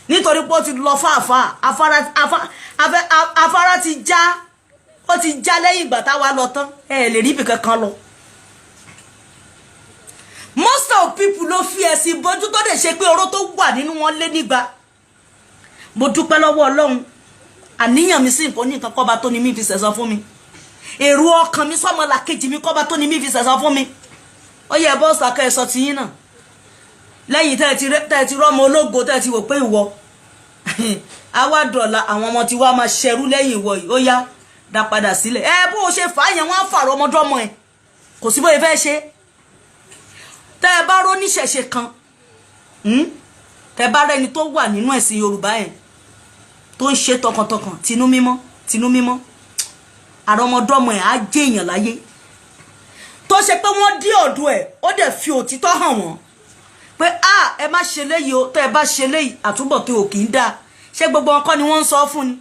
nítorí pé ó ti lọ fáfá, afárá ti já, ó ti já lẹ́yìn ìgbà táwa lọ tán. Ẹ lè rí ibi kankan lọ. Most of people ló fi ẹ̀sìn bójú tó dẹ̀ ṣe pé oró tó wà nínú wọn lé nígbà. Mo dúpẹ́ lọ́wọ́ Ọlọ́run, àníyàn mi sí nǹkan ní nǹkan kọ́ba tó ní mí fi sẹ̀san fún mi. Èrò ọkàn mi sọ́mọ làkejì mi kọ́ba tó ní mí fi sẹ̀san fún mi. Ó yẹ bọ́ọ̀sì akẹ́ ẹ̀sọ́ ti yín náà. Lẹ́yìn tẹ́ ti rọ́mọ ológo tẹ́ ti wò pé ìwọ àwa dọ̀la àwọn ọmọ tí wá máa ṣẹrú lẹ́yìn ìwọ yìí, ó yá dá padà sílẹ̀. Bó o ṣe fà á yẹn wọ́n á fàrọ̀ ọmọdọ́mọ ẹ̀, kò sí bóyá fẹ́ ṣe. Tẹ́ ẹ bá ró níṣẹ̀ṣe kan, tẹ́ bá rẹ́ni tó wà nínú ẹ̀sìn Yorùbá yẹn tó ń ṣe tọkàntọkàn tinú mímọ́, àrọmọdọ́mọ ẹ̀ á jẹ́ èèyàn láyé. Tó ṣe pé wọ́n dí ọ̀dọ̀ ẹ̀, ó dẹ̀ fi òtítọ́ hàn wọ́n pé ẹ má ṣe léyìí o, tẹ́ ẹ bá ṣe léyìí àtúbọ̀ tó ò kì í dáa. Ṣé gbogbo ọkọ ni wọ́n ń sọ fún ni?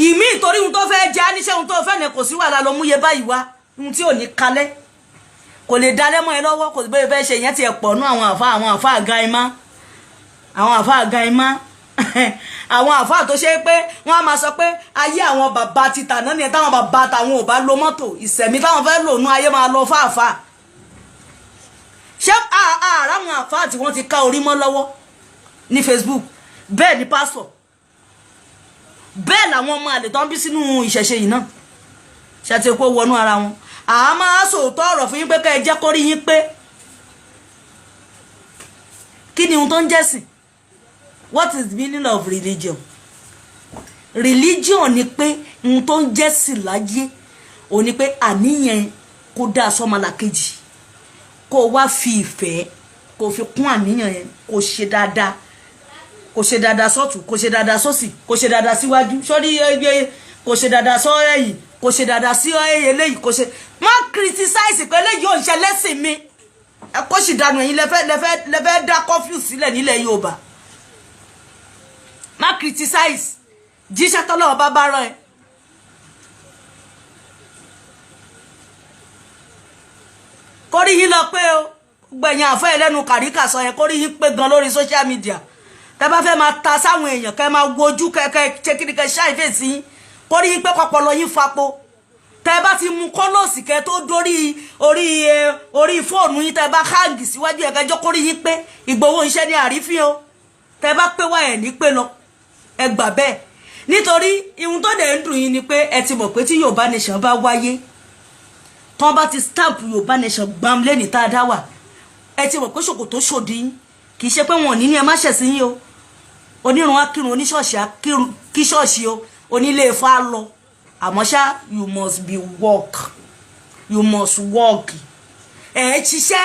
Ìmí ìtorí ohun tó fẹ́ jẹ́ níṣẹ́ ohun tó fẹ́ ní kò sí wàhálà lọ múye báyìí wá, ohun tí ò ní kalẹ̀ kò lè dalẹ̀ mọ́ ẹ lọ́wọ́, kò sí bóyá fẹ́ ṣe ìyẹn ti ẹ̀ pọ̀ nú àwọn àfa àga imá, àwọn àfa tó ṣe pé wọ́n á máa sọ pé ayé àwọn bàbá ti tàná ni táwọn bàbá tàwọn ò bá lo mọ́tò, ìsẹ̀mí táwọn fẹ́ lò nú ayé máa lọ fáàfáà. Ṣé àwọn àfa tí wọ́n ti ká orí mọ́ lọ́wọ́ ní Facebook? Bẹ́ẹ̀ ni pásọ̀, bẹ́ẹ̀ làwọn ọmọ àlè tó ń bí sínú ìṣẹ̀ṣe yìí náà ṣe ti kó wọnú ara wọn. A máa sòótọ́ ọ̀rọ̀ fún yín pé ká ẹ jẹ́ kó rí yín pé kí ni ohun tó ń jẹ́sìn? What is the meaning of religion? Religion ni pé ohun tó ń jẹ́sìn láyé ò ní pé àníyàn kó dá sọ́mọlàkejì, kó wá fi ìfẹ́ kó fi kún àníyàn yẹn, kó ṣe dáadáa, kò ṣe dáadáa sọ́tún, kò ṣe dáadáa sósì, kò ṣe dáadáa síwájú, sórí kò ṣe dáadáa sọ ẹ̀yìn, kò ṣe dáadáa sí eléyìí, kò ṣe má criticize pé eléyìí ò ń ṣe lẹ́sìn mi. Ẹ kó sì dànù ẹ̀yin lẹ́fẹ́ dá curfew sílẹ̀ nílẹ̀ Yorùbá. Má criticize, jíṣẹ́ tọ́lọ́wọ́ bá rán ẹ. Kórí yín lọ pé o, gbẹ̀yìn àfẹ́ ẹlẹ́nu kàríkà sọ yẹn, kórí yín pé gan lórí social media. Tẹ́ bá fẹ́ máa ta sáwọn èèyàn, kẹ́ máa wojú, kẹ́ ṣe kiri, kẹ́ ṣáì fèsì yín, kórí yín pé pọpọlọ yín fapo. Tẹ́ bá ti mú kọ́lọ́ọ̀sì kẹ́ tó dórí orí fóònù yín, tẹ́ bá hang síwájú ẹ̀ kẹjọ́ kórí yín pé Ìgbòho iṣẹ́ ní àrífín o. Tẹ́ bá pé wá ẹ̀ ní pé lọ, ẹ gbà bẹ́ẹ̀. nítorí ihun tó dẹ̀ ń dùn yín ni pé ẹ ti mọ̀ pé tí Yorùbá nation bá wáyé tán bá ti stamp Yorùbá nation gbam lẹ́ni tá a dá wà ẹ ti mọ̀ pé ṣòkòtò ṣòdì yín kì í ṣe pé wọn ò ní ẹ má ṣẹ̀sìn yín o onírun akírun oníṣọ̀ọ̀ṣì akírun kí ṣọ́ọ̀ṣì o onílé Ifá lọ àmọ́ ṣá you must be work you must work ẹ̀ ṣiṣẹ́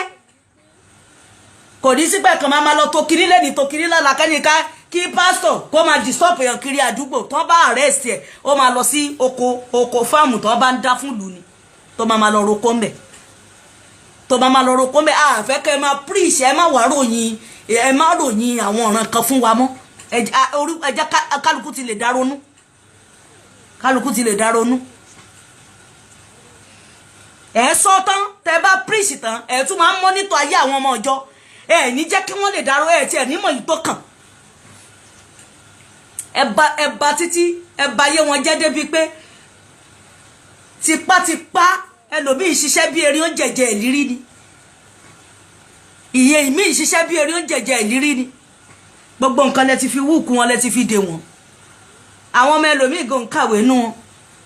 kò ní sípẹ́ kan máa lọ tó kiri lẹ́ni tó kiri lọ́la kẹ́nìká kí pásítọ̀ kó máa disturb èèyàn kiri àdúgbò tó bá arrest ẹ̀ ó máa lọ sí oko fáàmù tó bá ń dá fún ìlú ni tó máa lọ roko ńbẹ̀ tó máa lọ roko ńbẹ̀ àfẹ́ kẹ́ máa preach ẹ má wá ròyìn ẹ má ròyìn àwọn ọ̀ràn kan fún wa mọ́ ẹja kálukú ti lè dá ronú kálukú ti lè dá ronú ẹ sọ tán tẹ bá preach tán ẹ tún máa ń mọ́nítọ̀ ayé àwọn ọmọ ọjọ́ ẹ ní jẹ́ kí wọ́n lè dárò ẹ tí ẹ nímọ̀ yìí tó kàn ẹ bá títí ẹ bá yé wọn jẹ́ débi pé tipátipá ẹlòmíì ṣiṣẹ́ bí erin ó jẹ̀jẹ̀ ìlírí ni ìyẹn ìmíì ṣiṣẹ́ bí erin ó jẹ̀jẹ̀ ìlírí ni gbogbo nǹkan lẹ ti fi wúùkú wọn lẹ ti fi dè wọn àwọn ọmọ ẹlòmíì gan kàwé nú wọn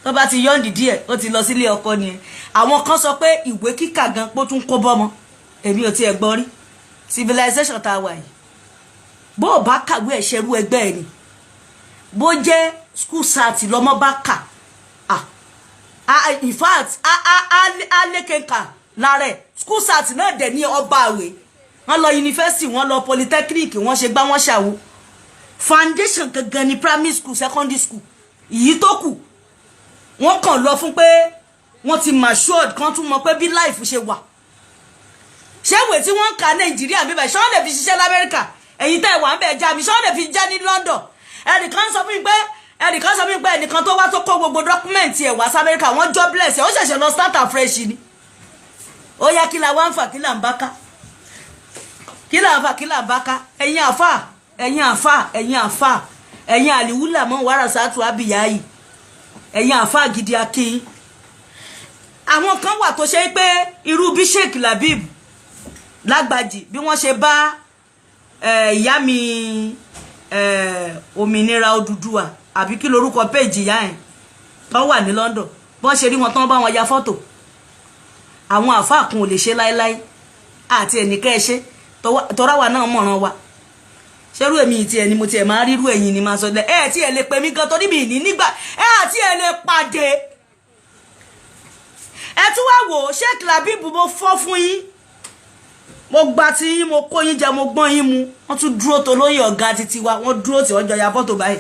tó bá ti yọ̀ǹdì díẹ̀ ó ti lọ sílé ọkọ nìyẹn àwọn kan sọ pé ìwé kíkà gan pó tún kó bọ́mọ èmi ò tiẹ̀ gbọ́ rí civilization tá a wà yìí bó o bá kàwé ẹ̀ṣẹ̀rú ẹgbẹ́ ẹ̀ ni bó jẹ́ school sat lọ́mọ bá kà in fact alékèéka lára ẹ̀ school sat náà dẹ̀ ní ọba àwẹ̀ wọ́n lọ yunifásitì wọ́n lọ polytechnic wọ́n ṣe gbá wọ́n ṣàwo foundation gangan ní primary school secondary school èyí tó kù wọ́n kàn lọ fún pé wọ́n ti matured kan tún mọ̀ pé bí life ṣe wà ṣé ìwé tí wọ́n ń ka Nàìjíríà bíbẹ̀ ṣé wọ́n lè fi ṣiṣẹ́ l'Amẹ́ríkà ẹ̀yin tẹ́ wà ń bẹ̀ já mi ṣé wọ́n lè fi jẹ́ ní London ẹnìkan sọ fún mi pé ẹnìkan tó wá tó kó gbogbo dọ́kúmẹ̀ntì ẹ̀ wá sí Amẹ́ríkà wọ́n jobless ẹ̀ ó ṣẹ̀ṣẹ̀ lọ start afresh ni ó yá kí la wá ń fà kí là ń bá ká kí là ń fà kí là ń bá ká ẹ̀yin àfà ẹ̀yin àlìwúlà mọ́ wàrà sátú àbíyáyì ẹ̀yin àfà gidi akin àwọn kan wà tó ṣe pé irú bí Sheikh Labib Lágbàjì bí wọ́n ṣe bá ìyá mi òmìnira Odùduwà àbí kí lorúkọ péjì ìyá ẹ̀ tó wà ní London bọ́n ṣe rí wọn tán bá wọn ya fọ́tò àwọn àfáà kan ò lè ṣe láéláé àti ẹnìkẹ́ ẹ ṣe tọ́ráwà náà mọ̀ràn wa ṣerú èmi ìtì ẹ̀ ni mo ti ẹ̀ máa rírú ẹ̀yìn ni máa sọ ẹ̀ tí ẹ̀ lè pè mí gan torí mi ní nígbà ẹ̀ àti ẹ̀ lè pàdé ẹ̀ tún wá wò Sheikh Labib mo fọ́ fún yín mo gba tí yín mo kó yín jẹ mo gbọ́n yín mu wọ́n tún dúró tó lóyè ọ̀gá títí wa wọ́n dúró tí wọ́n jọ ya fọ́tò báyìí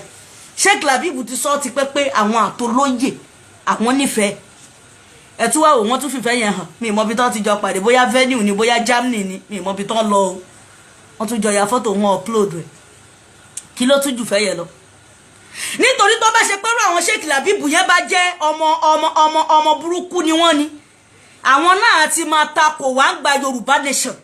Sheikh Labib ti sọ ti pẹ́ pé àwọn àtolóyè àwọn nífẹ̀ẹ́ ẹ̀ tún wá wò wọ́n tún fìfẹ́ yẹn hàn mi ìmọ̀ bí tán ti jọ pàdé bóyá venue ni bóyá Germany ni mi ìmọ̀ bí tán lọ o wọ́n tún jọ ya fọ́tò wọn upload rẹ̀ kí ló tún jù fẹ́ yẹ lọ nítorí tó bá ṣe pẹ́rú àwọn Sheikh Labib yẹn bá jẹ́ ọmọ burúkú ni wọ́n ni àwọn náà ti máa takò wá ń gba Yorùbá nation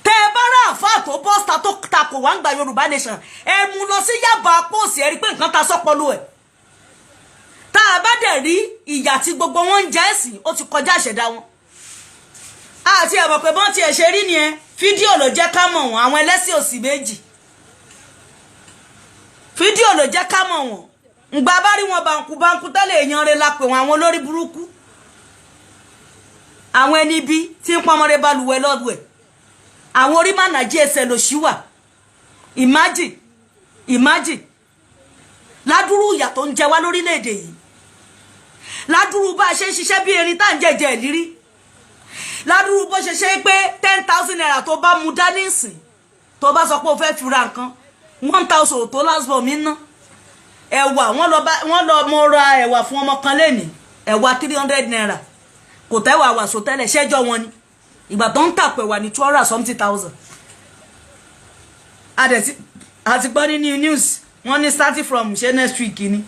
tẹ́ ẹ bá rà àfáà tó bọ́sta tó takò wá ń gba Yorùbá nation ẹ mú lọ sí Yaba póòsì ẹ rí pé nǹkan ta sọ́pọ̀lú ẹ̀ tá a bá dẹ̀ rí ìyà tí gbogbo wọn ń jẹ ẹ̀sìn ó ti kọjá ìṣẹ̀dá wọn àti ẹ̀mọ̀ pé bọ́n ti ẹ̀ ṣe rí nìyẹn fídíò ló jẹ́ ká mọ̀ wọ́n àwọn ẹlẹ́sìn òsì méjì fídíò ló jẹ́ ká mọ̀ wọ́n ǹgbà bá rí wọn báńkú tẹ́lẹ̀ èèyàn rẹ̀ la pè wọ́n àwọn olórí burúkú àwọn ẹni bí tí ń pọnmọ́re balùwẹ̀ lọ́dún ẹ̀ àwọn orí mànàjí ẹsẹ̀ ló ṣí wà imagine ládùrú ìyà tó ń jẹ wá lórílẹ̀‐èdè yìí ládùrú bá a ṣe ń ṣiṣẹ́ bí erin tá à ń jẹjẹ ìlírí ládùrú bó ṣe ṣe pé 10,000 naira tó bá mu dání ìsìn tó bá sọ pé o fẹ́ fi ra nǹkan 1,000 tó lásìbọ̀ mi ná ẹ̀wà wọ́n lọ mo ra ẹ̀wà fún ọmọ kan lẹ́nìí ẹ̀wà 300 naira kò tẹ́wà wàṣọ tẹ́lẹ̀ ṣẹ́jọ́ wọn ni ìgbà tó ń tàpẹ̀ wà ní 200,000 àti gbọ́ ní news wọ́n ní starting from ṣe next week ni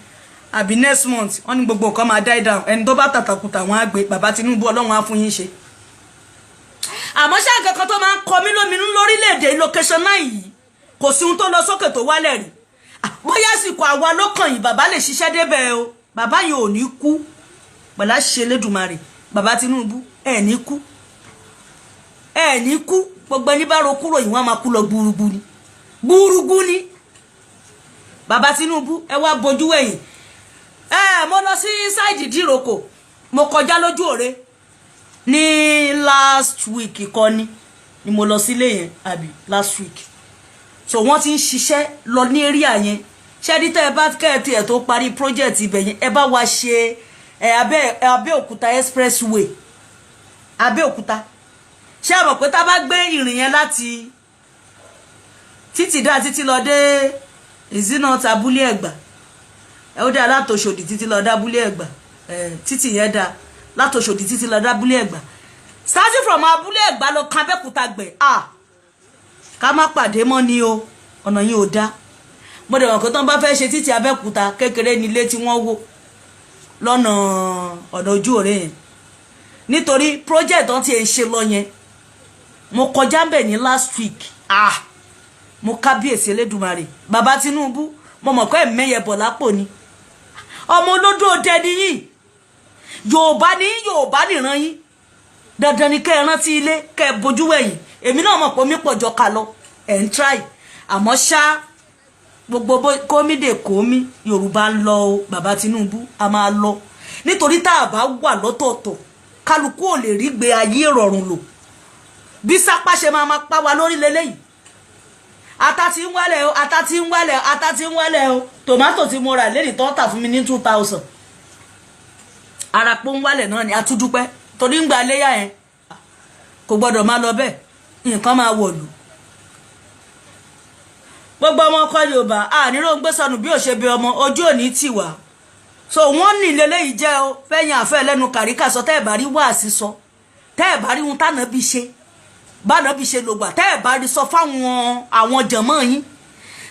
àbí next month wọ́n ní gbogbo nǹkan máa die down ẹni tó bá tàtàkùtà wọn á gbé bàbá Tinubu Ọlọ́run á fún yín ṣe àmọ́ ṣá nǹkan kan tó máa ń kọ mí lóminú lórílẹ̀‐èdè location náà yìí kò sí ohun tó lọ sókè tó wálẹ̀ rí bóyá àsìkò àwa lọ́kàn yìí bàbá lè ṣiṣẹ́ débẹ̀ o bàbá yìí ò ní kú pẹ̀lú àṣìṣe Elédùmarè bàbá Tinubu ẹ̀ ní kú gbogbo ẹni bá ro kúrò yìí wọ́n máa kú lọ gbúrúgbú ni bàbá Tinubu ẹ wá bojú wẹ̀yìn mo lọ sí sáìdì díroko mo kọjá lójú òre ní last week kọ́ni ni mo lọ sílé yẹn àbí last week so wọ́n ti ń ṣiṣẹ́ lọ ní area yẹn ṣẹ́ni tẹ́ ẹ bá kẹ́ẹ̀tì ẹ̀ tó parí project ibẹ̀ yẹn ẹ bá wa ṣe Abẹ́òkúta expressway Abẹ́òkúta ṣé ẹ mọ̀ pé tá a bá gbé ìrìn yẹn láti títí dá títí lọ dé ìzínà tabúlé Ẹ̀gbá ẹ ó dá látòṣòdì títí lọ dábúlé Ẹ̀gbá títí yẹn dá látòṣòdì títí lọ dábúlé Ẹ̀gbá starting from abúlé Ẹ̀gbá lọ kan Abẹ́òkúta gbẹ̀ ká má pàdé mọ́ ni o ọ̀nà yìí ò dá mo dẹ̀ wọ̀n pé tán bá fẹ́ ṣe títí Abẹ́òkúta kékeré nílé tí wọ́n wó lọ́nà ọ̀nà ojú òre yẹn nítorí project wọn ti ń ṣe lọ yẹn mo kọjá bẹ̀ ní last week mo kábíyèsí Elédùmarè bàbá Tinubu mo mọ̀ pé ẹ̀mẹ́yẹ bọ̀ lápò ni ọmọ olódò òde nìyí Yorùbá nìran yín dandan ni kẹ́ ẹ rántí ilé kẹ́ ẹ bojú wẹ̀yìn èmi náà mọ̀ pé mi pọ̀jọ ká lọ ẹ̀ ń try àmọ́ ṣá gbogbo kómìdè kómì Yorùbá ń lọ o bàbá Tinubu a máa lọ nítorí tá a bá wà lọ́tọ̀ọ̀tọ̀ kálukú ò lè rí gbé ayé ìrọ̀rùn lò bí sápá ṣe máa pa wa lórí lélẹ́yìí ata ti ń wálẹ̀ o tòmátò tí mo rà lẹ́nìí tó tà fún mi ní 2000 arapó ń wálẹ̀ náà ni a tún dúpẹ́ torí ń gba léyà yẹn kò gbọ́dọ̀ máa lọ bẹ́ẹ̀ nǹkan máa wọ̀lú gbogbo ọmọ ọkọ Yorùbá nírò ń gbé sọnù bí ò ṣe bí ọmọ ojú òní tì wá so wọ́n ní lélẹ́yìí jẹ́ o fẹ́yìn àfẹ́ lẹ́nu kàríkà sọ tẹ́ ẹ̀ bá rí wáàsí sọ tẹ́ ẹ̀ bá rí ohun tánà bí ṣe bánà bí ṣe lògbà tẹ́ ẹ̀ bá rí sọ fáwọn àwọn jẹ̀mọ́ yín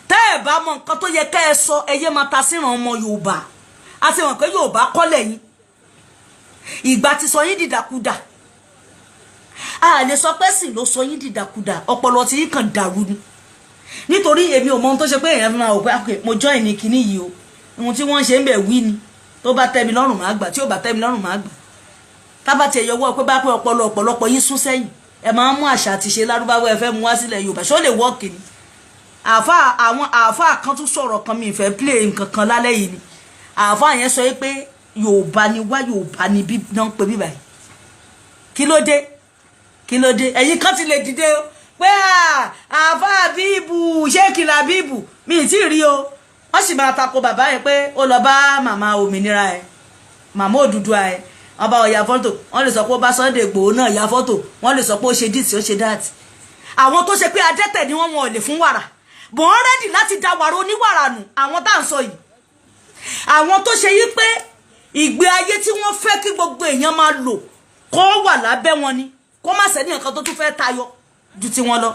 tẹ́ ẹ̀ bá mọ nǹkan tó yẹ kẹ́ ẹ sọ ẹyẹ máa ta síran ọmọ Yorùbá a ti mọ̀ pé Yorùbá kọ́lẹ̀ yín ìgbà ti sọ yín dìdàkudà a lè sọ pé sì ló sọ yín dìdàkudà ọpọlọ tí yín kàn dàrú ni nítorí èmi ò mọ ohun tó ṣe pé èèyàn fi máa wò pé mo join ní kinní yìí o ohun tí wọ́n ṣe ń bẹ̀ wí ni tó bá tẹ́ mi lọ́rùn máa gbà tí ò bá tẹ́ mi lọ́rùn máa gbà tá bá tiẹ̀ yọwọ́ pé bá pé ọ̀pọ̀lọpọ̀ yín sún sẹ́yìn ẹ máa ń mú àṣà àti ṣe Lárúbáwá ẹ fẹ́ mú wá sílẹ̀ Yorùbá ṣó lè wọ́ọ̀kì ni àwọn àáfàá kan tún sọ̀rọ̀ kan mi ìfẹ́ play nǹkan kan lálẹ́ yìí ni àáfàá yẹn sọ pé Yorùbá ni wá Yorùbá ni bí náà ń pè bí báyìí kí ló dé ẹ̀yin kan ti lè dìde pé àáfàá bíbù ṣéèkìlà bíbù mi ì tí ì rí o wọ́n sì máa tako bàbá yẹn pé ó lọ bá màmá òmìnira ẹ̀ màmá Odùduwà ẹ̀ wọ́n bá ọ ya fọ́tò wọ́n lè sọ pé ó bá Sunday Igboho náà ya fọ́tò wọ́n lè sọ pé ó ṣe dìtì ó ṣe dáàtì àwọn tó ṣe pé adẹ́tẹ̀ ni wọ́n ò lè fún wàrà bọ̀ wọ́n rẹ́dì láti da wàrà oníwàrà nù àwọn tá à ń sọ yìí àwọn tó ṣe yí pé ìgbé ayé tí wọ́n fẹ́ kí gbogbo èèyàn máa lò kó wà lábẹ́ wọn ni kó má sẹ́ni nǹkan tó tún fẹ́ tayọ ju ti wọn lọ.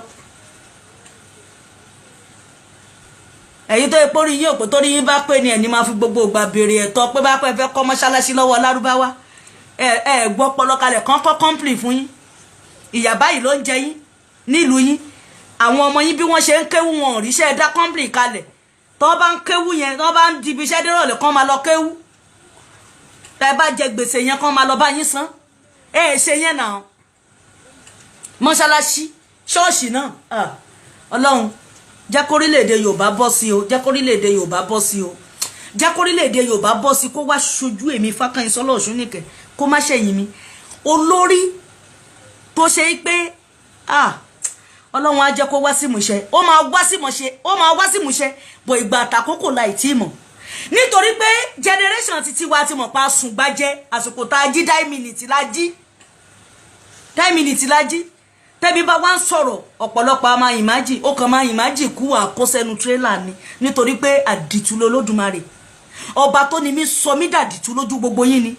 ẹ̀yin tó epo rí yín òpó tó rí yín bá pé ni ẹni máa fi gbogbo ìgbà béèrè ẹ̀tọ́ pé bá pẹ́ fẹ́ kọ́ mọ́ṣáláṣí lọ́wọ́ Lárúbáwá ẹ gbọ́ pọlọkalẹ̀ kan kọ́ kọ́ńpìlì fún yín ìyà báyìí ló ń jẹ yín nílùú yín àwọn ọmọ yín bí wọ́n ṣe ń kéwú wọn ò ríṣẹ́ dá kọ́ńpìlì kalẹ̀ tó bá ń kéwú yẹn tó bá ń dibi iṣẹ́ dérọ̀lẹ̀ kan máa lọ kéwú tẹ́ bá jẹ gbèsè yẹn kan máa lọ bá yín san ṣe yẹn náà mọ́ṣáláṣí ṣọ́ọ̀ṣì náà Ọlọ́run jẹ́ kórílẹ̀-èdè Yorùbá bọ́ sí o jẹ́ kórílẹ̀-èdè Yorùbá bọ́ sí o jẹ́ kórílẹ̀-èdè Yorùbá bọ́ sí kó wá ṣojú èmi Fákànyìnsọ́lá Ọ̀ṣúnnìkẹ́ kó má ṣẹ̀yìn mi olórí tó ṣe pé Ọlọ́run á jẹ́ kó wá sí ìmúṣẹ ó máa wá sí ìmúṣẹ bọ̀ ìgbà àtàkókò láì tí mọ̀ nítorí pé generation títí wa ti mọ̀ pa sùngbàjẹ́ àsìkò tá a jí 10 minutes la jí tẹ́bí bá wá ń sọ̀rọ̀ ọ̀pọ̀lọpọ̀ a máa ìmájì ó kàn máa ìmájì kú àkósẹ́nu tírélà ni nítorí pé àdìtú lolódùmarè ọba tó ní mi sọ mí dàdìtú lójú gbogbo yín ni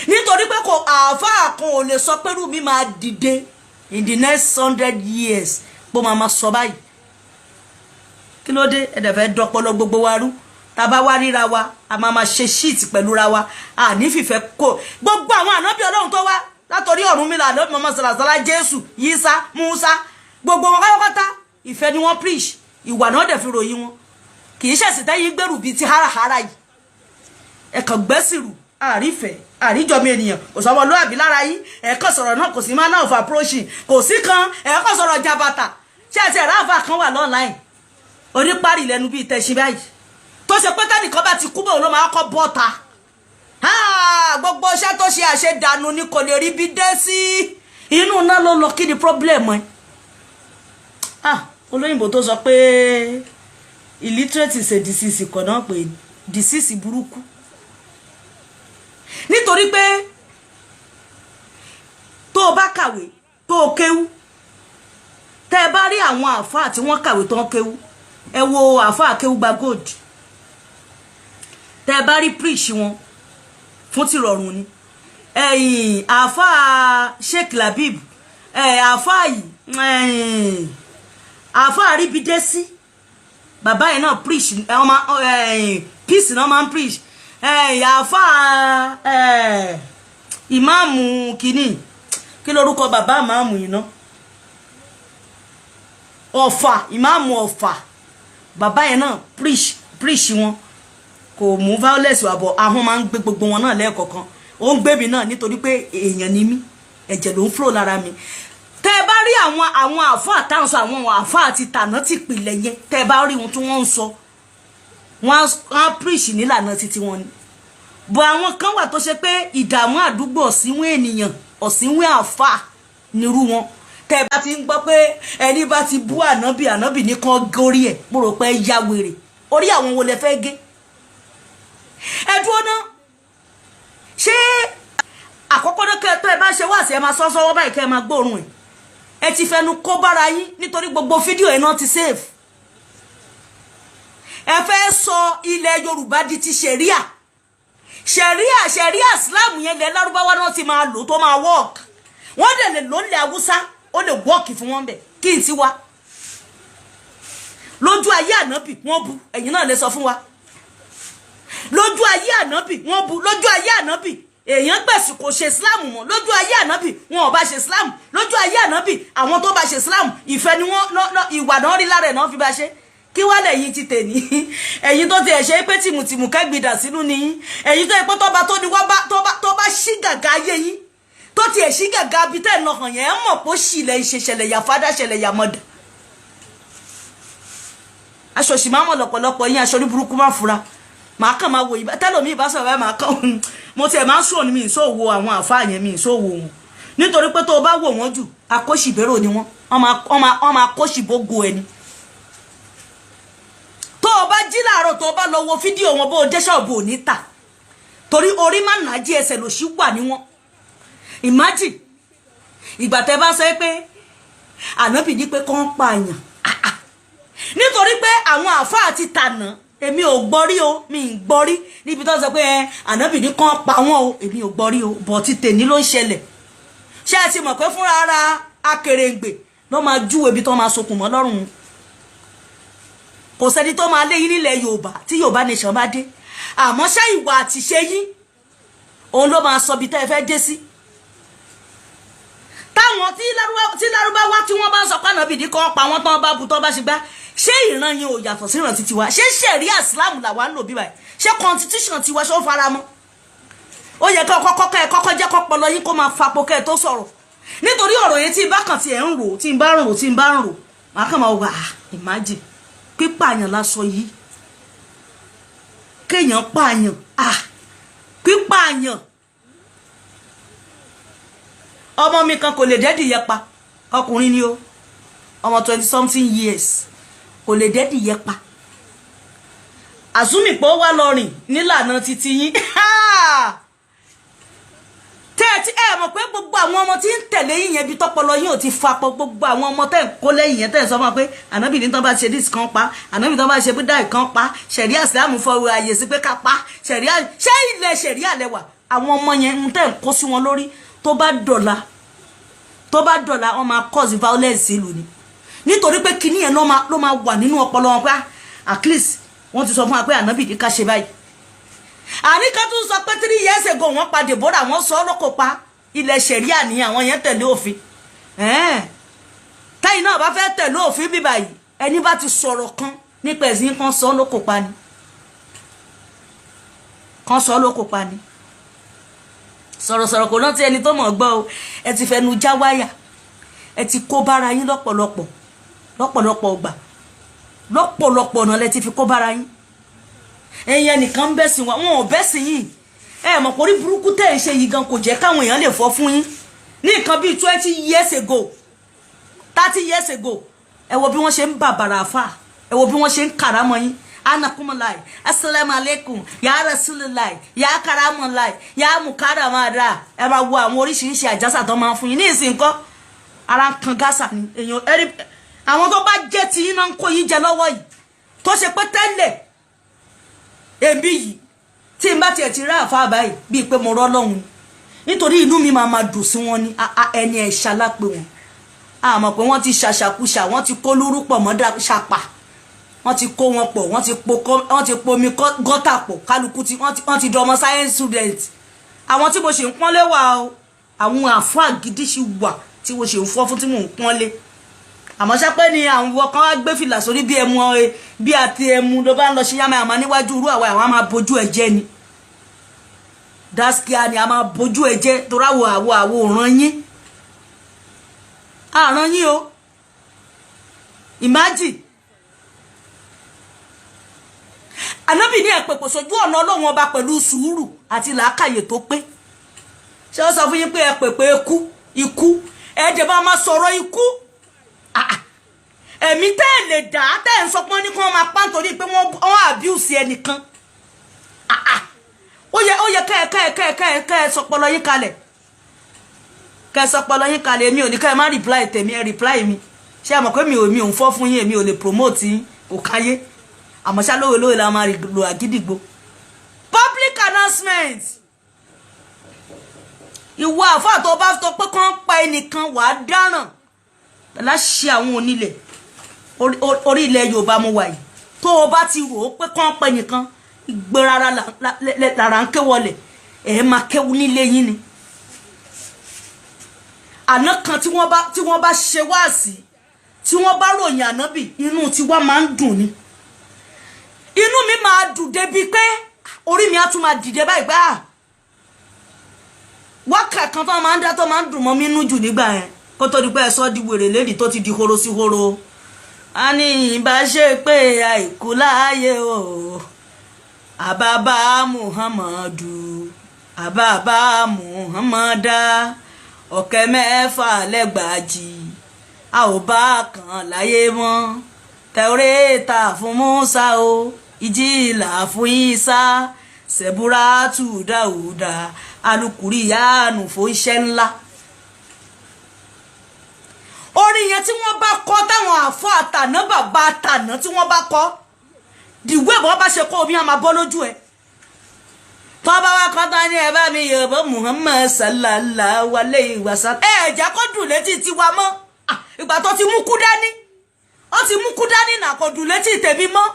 nítorí pé kò àáfàá kan ò lè sọ pé irú mi máa dìde in the next 100 years bó máa sọ báyìí kí ló dé ẹ̀dẹ̀ fẹ́ dọpọlọ gbogbo wa rú tá bá wá ríra wa a máa ṣe shit pẹ̀lú ra wa a ní fìfẹ́ kó gbogbo àwọn ànábì Ọlọ́run tó wá látọ̀rí Ọ̀rúnmìlà lọ́dún mọ́mọ́ sàlàsàlà Jésù Yísá Músá gbogbo wọn káyọ́kọ́tá ìfẹ́ ni wọ́n preach ìwà náà dẹ̀ fi ròyìn wọn kì í ṣẹ̀sì tẹ́yìn gbèrú bíi ti hárahárá yìí ẹ̀kàn gbẹ́sìrù àrífẹ́ àríjọmi ènìyàn kò sọ ọmọlúwàbí lára yìí ẹ̀kọ́ sọ̀rọ̀ náà kò sí máa náà fà approaching kò sí kan ẹ̀kọ́ sọ̀rọ̀ jabata ṣé àti ẹ̀rọ àfà kan wà online oníparí lẹ́nu bíi tẹ̀sí báyìí tó ṣe pé tẹ́nìkan bá ti kú bọ̀ ló máa kọ́ bọ́ta gbogbo iṣẹ́ tó ṣe àṣedànù ni kò lè rí bí dé sí inú náà ló lọ. kí ni problem ẹ olóyìnbó tó sọ pé illiterate is a disease kan náà pé disease burúkú nítorí pé tó o bá kàwé tó o kéwú tẹ́ ẹ bá rí àwọn àfáà tí wọ́n kàwé tó ń kéwú ẹ wo àfáà kéwú gba gold tẹ́ ẹ bá rí preach wọn fún ti rọrùn ni ẹ̀yìn àfáà Sheikh Labib àfáà yìí àfáà Ríbídésí bàbá yẹn náà preach peace náà máa ń preach àfáà ìmáàmù kìíní kí lórúkọ bàbá ìmáàmù yìí náà Ọ̀fà ìmáàmù Ọ̀fà bàbá yẹn náà preach wọn kò mú violence wà bọ̀ ahọ́n máa ń gbé gbogbo wọn náà lẹ́ẹ̀kọ̀ọ̀kan ó ń gbé mi náà nítorí pé èèyàn ni mí ẹ̀jẹ̀ ló ń flow lára mi tẹ́ ẹ bá rí àwọn àfáà táwọn sọ àwọn àfáà àti tàná ti pìlẹ̀ yẹn tẹ́ ẹ bá rí wọn tí wọ́n ń sọ wọ́n á preach nílànà títí wọn ni bọ̀ àwọn kan wà tó ṣe pé ìdààmú àdúgbò ọ̀sìnwó ènìyàn ọ̀sìnwó àfáà nírú wọn tẹ́ ẹ bá ti ń gbọ́ pé ẹni bá ti bú ànábì ní kan górí ẹ̀ mo rò pé ẹ ya wèrè orí àwọn wo lẹ fẹ́ gé ẹ dúró ná ṣé àkọ́kọ́ náà kẹ́ tó ẹ bá ṣe wá sí ẹ máa sọ́sọ́wọ́ báyìí kẹ́ ẹ máa gbóòórùn ẹ ti fẹnu kó bára yín nítorí gbogbo fídíò ẹ̀ náà ti save ẹ fẹ́ sọ ilẹ̀ Yorùbá di ti ṣẹ̀ríà Islam yẹn lẹ Lárúbáwá náà ti máa lò tó máa work wọ́n dẹ̀ lè lò nílẹ̀ Haúsá ó lè work fún wọn bẹ̀ kí n ti wá lójú ayé ànábì wọ́n bu ẹ̀yin náà lè sọ fún wa lójú ayé ànábì wọ́n bu lójú ayé ànábì èèyàn gbẹ̀sùn kò ṣe Islam mọ́ lójú ayé ànábì wọn ò bá ṣe Islam lójú ayé ànábì àwọn tó bá ṣe Islam ìfẹ́ ni wọ́n ìwà náà rí lára ẹ̀ náà fi bá ṣe kí wá lẹ́yìn ti tè ní ẹ̀yin tó ti ẹ̀ ṣe pé tìmùtìmù kẹ́gbìdà sínú ni yín ẹ̀yin tó yẹ pé tọ́ba tó ní wá tó bá ṣí gàgà ayé yín tó ti ẹ̀ ṣí gàgà bí tẹ̀ lọ hàn yẹn ẹ̀ mọ̀ pé ó ṣìlẹ̀ ìṣe ṣẹlẹ̀ yà fádà ṣẹlẹ̀ yà mọ̀dà aṣọ òṣì máa ń mọ̀ lọ̀pọ̀lọpọ̀ yín aṣọ orí burúkú máa fura màá kàn máa wò yìí tẹ́lọ̀mí ìbásọ̀rọ̀ báyìí màá kàn mo tiẹ̀ máa ń sùn ní mi ìṣòwò àwọn àfáà yẹn mi ìṣòwò wọn nítorí pé tó o bá wò wọ́n jù akóṣìbérò ni wọ́n máa kóṣìbógo ẹni tó o bá jí láàárọ̀ tó o bá lọ wo fídíò wọn bó o dé ṣọ́ọ̀bù ò ní tà torí orí má nà jí ẹsẹ̀ lòṣì wà ní wọn imagine ìgbà tẹ́ bá sọ pé ànábì ní pé kán pààyàn nítorí pé àwọn àfáà ti tànà èmi ò gbọ́ rí o mi ì gbọ́ rí níbi tó sọ pé ànábì ní kán pa wọ́n o èmi ò gbọ́ rí o bọ̀ ti tèní ló ń ṣẹlẹ̀ ṣé ẹ ti mọ̀ pé fúnra ara akèrèǹgbè ló máa júwe ibi tó máa sokùn mọ́ lọ́rùn kò sẹ́ni tó máa lé yín nílẹ̀ Yorùbá tí Yorùbá nation bá dé àmọ́ ṣé ìwà àti ṣe yín òun ló máa sọ bí tẹ́ ẹ fẹ́ dé sí táwọn tí Lárúbáwá tí wọ́n bá sọ pé ànábì ní kán pa wọ́n tán bá bu tán bá ṣe gbá ṣé ìran yẹn ò yàtọ̀ sí ìran títí wa ṣé ṣẹ̀ríà Islam làwa ń lò bí báyìí ṣé constitution tiwa ṣó fara mọ́ ó yẹ kí kọ́kọ́ jẹ́ kọ́pọlọ yín kó máa fapò kẹ́ ẹ tó sọ̀rọ̀ nítorí ọ̀rọ̀ yẹn tí bá kàn tiẹ̀ ń rò tí ń bá ń rò màá kàn máa wà imagine pípààyàn lásọ yìí kéèyàn pààyàn pípààyàn ọmọ mi kan kò lè dẹ́dì yẹ pa ọkùnrin ni ó ọmọ 20-something years kò lè dẹ́dì yẹ pa àzúmì pé ó wá lọ rìn nílànà títí yín tẹ́ẹ̀tí ẹ mọ̀ pé gbogbo àwọn ọmọ tí ń tẹ̀lé yín yẹn bí tọ́pọlọ yín ò ti fapọ̀ gbogbo àwọn ọmọ tẹ́ ń kó lẹ́yìn yẹn tẹ́ ń sọ fún wa pé ànábì ní tán bá ṣe dis kan pa ànábì tán bá ṣe bí dáì kan pa ṣẹ̀ríà Ìsìlámù fọwọ́ àyè sí pé ká pa ṣẹ̀ríà ṣé ilẹ̀ ṣẹ̀ríà lẹ́wà àwọn ọmọ yẹn ń tẹ́ ń kó sí wọn lórí tó bá dọ̀la wọ́n máa cause violence ìlú ni nítorí pé kinní yẹn ló máa wà nínú ọpọlọ wọn pé at least wọ́n ti sọ fún wa pé ànábì ní ká ṣe báyìí àníkà tún sọ pé 3 years ago wọ́n pa Deborah wọ́n sọ lóko pa ilẹ̀ ṣẹ̀ríà ní àwọn yẹn tẹ̀lé òfin táyì náà bá fẹ́ tẹ̀lé òfin bí báyìí ẹni bá ti sọ̀rọ̀ kan nípa ẹ̀sìn kan sọ lóko pa ni sọ̀rọ̀sọ̀rọ̀ kò rántí ẹni tó mọ̀ gbọ́ o ẹ ti fẹnu já wáyà ẹ ti kó bára yín lọ́pọ̀lọpọ̀ ọgbà lọ́pọ̀lọpọ̀ ọ̀nà lẹ ti fi kó bára yín ẹ̀yin ẹnìkan ń bẹ̀sìn wọn ò bẹ̀sìn yìí ẹ mọ̀ pé orí burúkú tẹ̀ ń ṣe yìí gan kò jẹ́ káwọn èèyàn lè fọ́ fún yín ní nǹkan bíi 20 years ago 30 years ago ẹ wo bí wọ́n ṣe ń bàbàrà àfà ẹ wo bí wọ́n ṣe ń kàrámọ́ yín anakumulai assalamu alaikum ya rasulullah ya karamulai ya mukaramada ẹ bá wo àwọn oríṣiríṣi àjàsà tó máa ń fún yín ní ìsìn kọ́ ara kan gásà ni èèyàn ẹ̀rí àwọn tó bá jẹ́ tí yín náà ń kó yín jẹ lọ́wọ́ yìí tó ṣe pé tẹ́lẹ̀ èmi yìí tí n bá tiẹ̀ ti rí àfa báyìí bíi pé mo rọ́ lọ́hùn nítorí inú mi máa dùn sí wọn ní ẹni ẹ̀ ṣalápè wọn àmọ́ pé wọ́n ti ṣàṣàkúṣà wọ́n ti kó lúrú pọ̀ mọ́ ṣàpà wọ́n ti kó wọn pọ̀ wọ́n ti pomi gọ́tà pọ̀ kálukú wọ́n ti dọmọ science student àwọn tí mo ṣe ń pọ́nlé wà o àwọn àfáà gidi ṣì wà tí mo ṣe ń fọ́ fún tí mò ń pọ́nlé àmọ́ ṣápẹ́ ni àwọn kan wá gbé fìlà sórí bí ẹmu bí àti ẹmu ló bá ń lọ ṣe yámẹ́ àmọ́ níwájú irú àwọn àwọn máa bójú ẹ̀ jẹ́ ni daskia ni a máa bójú ẹ̀ jẹ́ torí àwọ̀ òràn yín àràn yín o imagine Ànábì ní ẹ̀pẹ̀pẹ̀ sójú ọ̀nà Ọlọ́run ọba pẹ̀lú sùúrù àti làákàyè tó pé ṣé ó sọ fún yín pé ẹ̀pẹ̀pẹ̀ ikú ẹ̀ẹ́dẹ̀ bá máa sọ̀rọ̀ ikú ẹ̀mí tẹ́ ẹ̀ lè dá tẹ́ ẹ̀ ń sọ pé wọ́n ní kí wọ́n máa pa nítorí pé wọ́n abuse ẹnìkan ó yẹ kẹ́ ẹ sọpọlọ yín kalẹ̀ kẹ́ ẹ sọpọlọ yín kalẹ̀ èmi ò ní kẹ́ ẹ má reply tèmi ẹ reply mi ṣé ẹ mọ̀ pé mi ò ń fọ́ fún yín èmi ò lè promote yín kò káyé àmọ́ ṣá lówe la máa lo àgídìgbò public announcement ìwọ àfáà tó bá tó pé kán pa ẹnìkan wàá dáràn láṣẹ àwọn onílẹ̀ orí ilẹ̀ Yorùbá mo wà yìí tó o bá ti rò ó pé kán pa ẹnìkan ìgbérara lára ń kéwọlẹ̀ ẹ̀ máa kéwu nílé yín ni àná kan tí wọ́n bá ṣe wáàsí tí wọ́n bá ròyìn ànábì inú tiwa máa ń dùn ni inú mi máa dùn débi pé orí mi á tún máa dìde báyìí gbá wákà kan tó máa ń dá tó máa ń dùn mọ́ mi nú jù nígbà yẹn kó tó di pé ẹ sọ di wèrè lẹ́nìí tó ti di horo sí horo a ní ìbá ṣe pé àìkú láàyè o àbábá Muhammadu àbábá Muhammada ọ̀kẹ́ mẹ́fà lẹ́gbàájì a ò bá kan láyé mọ́ Tẹ́órátà fún Mùsá o Ìjìlá fún Ìsá Sẹ̀búrátù Dáúdà Alùkùrìyánù fún iṣẹ́ ńlá orin yẹn tí wọ́n bá kọ táwọn àfọ́ àtàná bàbá àtàná tí wọ́n bá kọ dìwé bọ́ bá ṣe kó omi àmà bọ́ lójú ẹ̀ tó bá wá kọ́ tán ní ẹ bá mi yọ̀bọ̀ Muhammad sallallahu alayhi wa sallam ẹ̀jẹ̀ kó dùn létí tiwa mọ́ ìgbà tó ti mú kú dání ó ti mú kú dání náà kò dùn létí tèmi mọ́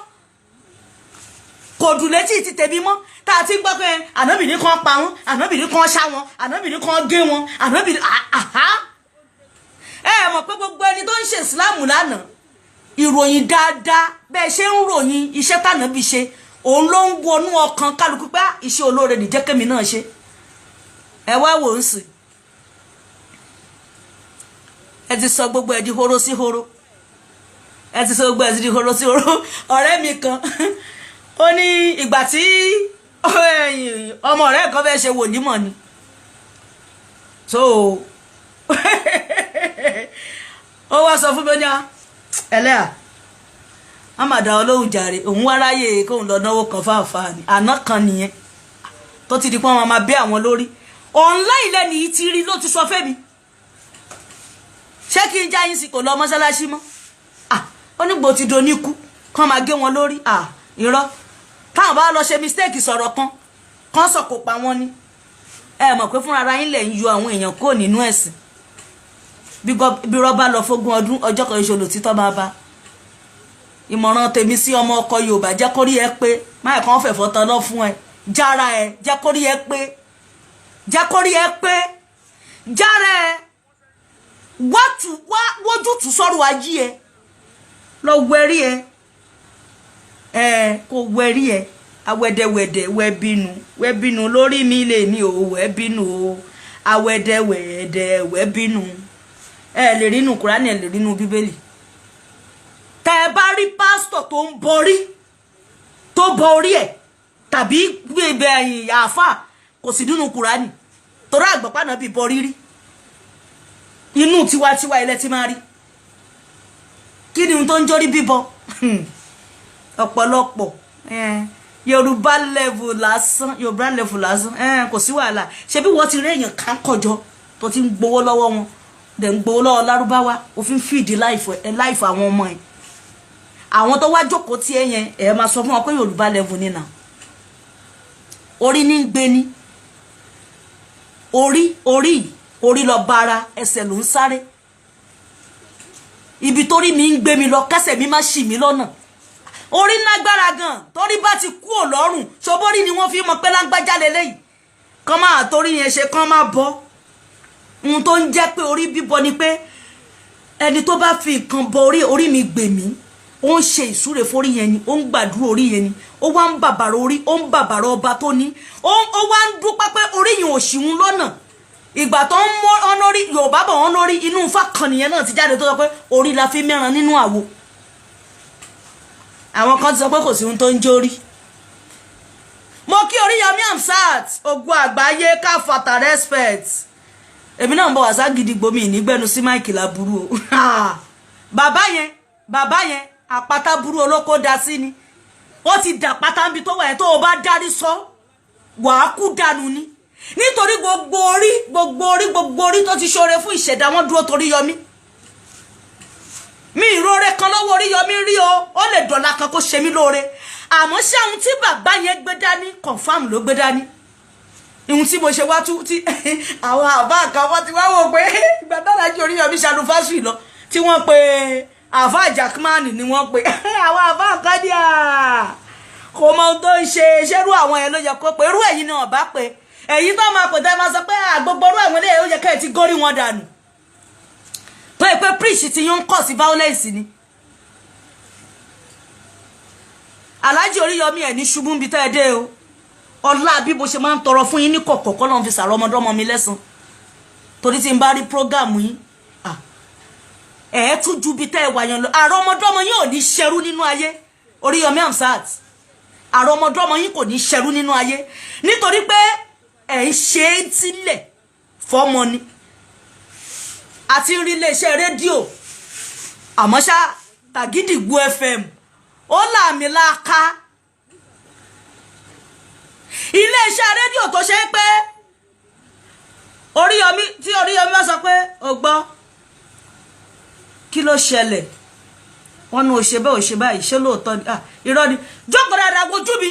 kò dùn létí ti tèmi mọ́ tá a ti gbọ́ pé ànábì ní kan pa wọ́n ànábì ní kan ṣá wọn ànábì ní kan gé wọn ànábì ní ẹ mọ̀ pé gbogbo ẹni tó ń ṣe ìsìláàmù lánàá ìròyìn dáadáa bẹ́ẹ̀ ṣe ń ròyìn iṣẹ́ tànábì ṣe òun ló ń wọnú ọkàn kálukú pé iṣẹ́ olóore nìjẹ́ kémi náà ṣe ẹ wá wò ó sì ẹ ti sọ gbogbo ẹ di horo sí horo ẹ ti sọ gbogbo ẹ ti di horo sí horo ọ̀rẹ́ mi kan ó ní ìgbà tí ọmọ rẹ̀ kan fẹ́ ṣe wòlímọ̀ ni so ó wá sọ fún mi ní ẹlẹ́à a máa dá olóhùn jàre òun wá ráyè kóun lọ náwó kan fáfáà ni àná kan nìyẹn tó ti di pé wọn máa bẹ́ àwọn lórí online lẹ́ni yìí ti rí ló ti sọ fẹ́mi ṣé kí n já yín sí kò lọ mọ́ṣáláṣí mọ́ ó nígbò ti do níkú kán máa gé wọn lórí irọ́ táwọn bá lọ ṣe mistake sọ̀rọ̀ kan sọ kò pa wọn ni ẹ mọ̀ pé fúnra ara yín lẹ̀ ń yọ àwọn èèyàn kúrò nínú ẹ̀sìn bí rọ́bà lọ fógún ọdún ọjọ́ kan ìṣòlò títọ́ bá bá ìmọ̀ràn tèmi sí ọmọ ọkọ Yorùbá jẹ́ kórí ẹ pé máa kàn fẹ̀fọ́ tán lọ fún ẹ jára ẹ jẹ́ kórí ẹ pé jẹ́ kórí ẹ pé jára ẹ wójútùú sọ̀rọ̀ ayé ẹ lọ wẹ̀rí ẹ kò wẹ̀rí ẹ awẹ́dẹ́wẹ́dẹ́ wẹ́bínú lórí mi lè ní o wẹ́bínú o awẹ́dẹ́wẹ́dẹ́ wẹ́bínú ẹ lè rí inú Kùránì ẹ lè rí inú Bíbélì tẹ́ ẹ bá rí pásítọ̀ tó ń borí tó borí ẹ̀ tàbí gbèbè ẹ̀yìn àáfà kò sí nínú Kùránì torí àgbọ̀pá náà bí bọ rírí inú tiwa ilẹ̀ ti máa rí kí ni ohun tó ń jórí bíbọ ọ̀pọ̀lọpọ̀ Yorùbá level lásán kò sí wàhálà ṣe bí wọ́n ti rí èèyàn kan kọjọ tó ti ń gbowó lọ́wọ́ wọn dẹ̀ ń gbowó lọ́wọ́ Lárúbáwá òfin fìdí láìfọ àwọn ọmọ ẹ̀ àwọn tó wá jókòó tí ẹ̀yẹn máa sọ fún wọn pé Yorùbá level nínà orí ní gbé ní orí lọ bára ẹsẹ̀ ló ń sáré ibi torí mi ń gbé mi lọ kẹsẹ̀ mi má ṣì mí lọ́nà orí lágbára gan torí bá ti kú ọlọ́run ṣobórí ni wọ́n fi mọ̀ pé lágbájá lélẹ́yìí kán máa torí yẹn ṣe kán máa bọ́ ohun tó ń jẹ́ pé orí bíbọ ni pé ẹni tó bá fi nǹkan bọ orí mi gbè mí ó ń ṣe ìsúre fórí yẹn ni ó ń gbàdúrà orí yẹn ni ó wá ń bàbàrà orí ó ń bàbàrà ọba tó ní ó wá ń dúpẹ́ pé orí yẹn ò ṣì ń lọ́nà ìgbà tó ń mọ́ ọ́nọ́rí Yorùbá bọ̀ wọ́n lórí inú Ifá kan nìyẹn náà ti jáde tó sọ pé orí la fi mẹ́ran nínú àwo àwọn kan ti sọ pé kò sí ohun tó ń jórí mo kí Oríyọmí Hamzat ogun àgbáyé káfàtà respect èmi náà ń bọ̀ wá Ságídígbò mi nígbẹ́nu sí máìkì láburú o bàbá yẹn àpáta burú olóko dá sí ni ó ti dà pátá níbi tó wà yẹn tó o bá dárí sọ wàá kú dànù ni nítorí gbogbo orí tó ti ṣoore fún ìṣẹ̀dá wọn dúró torí Yọmí mi ìrore kan lọ́wọ́ Oríyọmí rí o ó lè dọ̀la kan kó ṣe mí lóore àmọ́ ṣé ohun tí bàbá yẹn gbé dání confam ló gbé dání ohun tí mo ṣe wá tú tí àwọn àbá kan wọ́n ti wá wò pé ìgbà tára jí Oríyọmí ṣàlùfáṣù lọ tí wọ́n pe àfá Jackman ni wọ́n pe àwọn àbá kan ní kò mọ ohun tó ń ṣe ṣerú àwọn yẹn ló yẹ kó pé irú ẹ̀yin náà bá pe èyí tó máa pè tẹ́ máa sọ pé àgbogbo orú àwọn eléyìí ó yẹ kẹ́ ẹ̀ ti górí wọn dànù tó yẹ pé preach ti yún kọ̀ sí violence ni Alhaji Oríyọmí ẹ̀ ní ṣubú bí tẹ́ ẹ dé o ọlá bí mo ṣe máa ń tọrọ fún yín ní kọ̀kọ̀ kọ́ lọ́n fi sàrọ̀ ọmọdọ́mọ mi lẹ́sàn torí tí n bá rí program yín ẹ̀ tún ju bí tẹ́ ẹ wà yẹn lọ àrọ̀ ọmọdọ́mọ yín ò ní ṣẹrú nínú ayé Oríyọmí Hamzat àrọ̀ ọmọdọ́mọ yín kò ní ṣẹrú nínú ayé nítorí pé ẹ̀ ń ṣe é sílẹ̀ fọ́mọ ni àti rí iléeṣẹ́ rédíò àmọ́ ṣá Tàgídìgbò FM ó làmì láàká iléeṣẹ́ rédíò tó ṣe pé Oríyọmí tí Oríyọmí bá sọ pé ó gbọ́ kí ló ṣẹlẹ̀ wọ́n ní òṣè báyìí ṣé lóòótọ́ ni irọ́ ni jókòó dáadáa wojú mi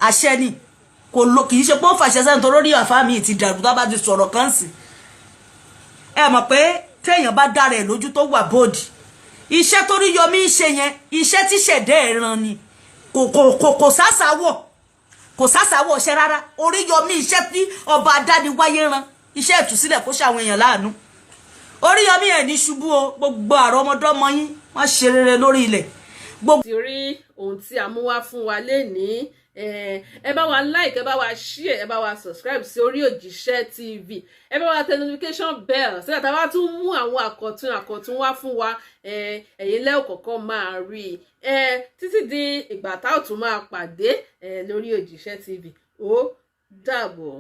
àṣẹ ni kì í ṣe pé ó fàṣẹ sẹ́ni tó lórí àfáà mi ti dàrú tó bá ti sọ̀rọ̀ kan sí ẹ mọ̀ pé téèyàn bá dára ẹ̀ lójú tó wà bóòdì iṣẹ́ tó Oríyọmí ń ṣe yẹn iṣẹ́ tí ṣẹ̀dá ẹ̀ ran ni kò sásàwọ̀ ṣe rárá Oríyọmí iṣẹ́ tí ọba adániwáyé ran iṣẹ́ ìtúsílẹ̀ kó ṣàwọn èèyàn láàánú Oríyọmí ẹ̀ ní ṣubú o gbogbo àrọ̀ ọmọdọ́mọ yín wọ́n ṣe rere lórí ilẹ̀ gbogbo. ti rí ohun tí a mú wá fún wa lénìí ẹ bá wa like ẹ bá wa share ẹ bá wa subscribe sí Orí Òjíṣẹ́ TV ẹ bá wa tẹ notification bell so that a bá tún mú àwọn àkọ̀tun wá fún wa ẹ̀yin lẹ́ kọ̀ọ̀kan máa rí títí di ìgbà tá ò tún máa pàdé lórí Òjíṣẹ́ TV ó dàbọ̀.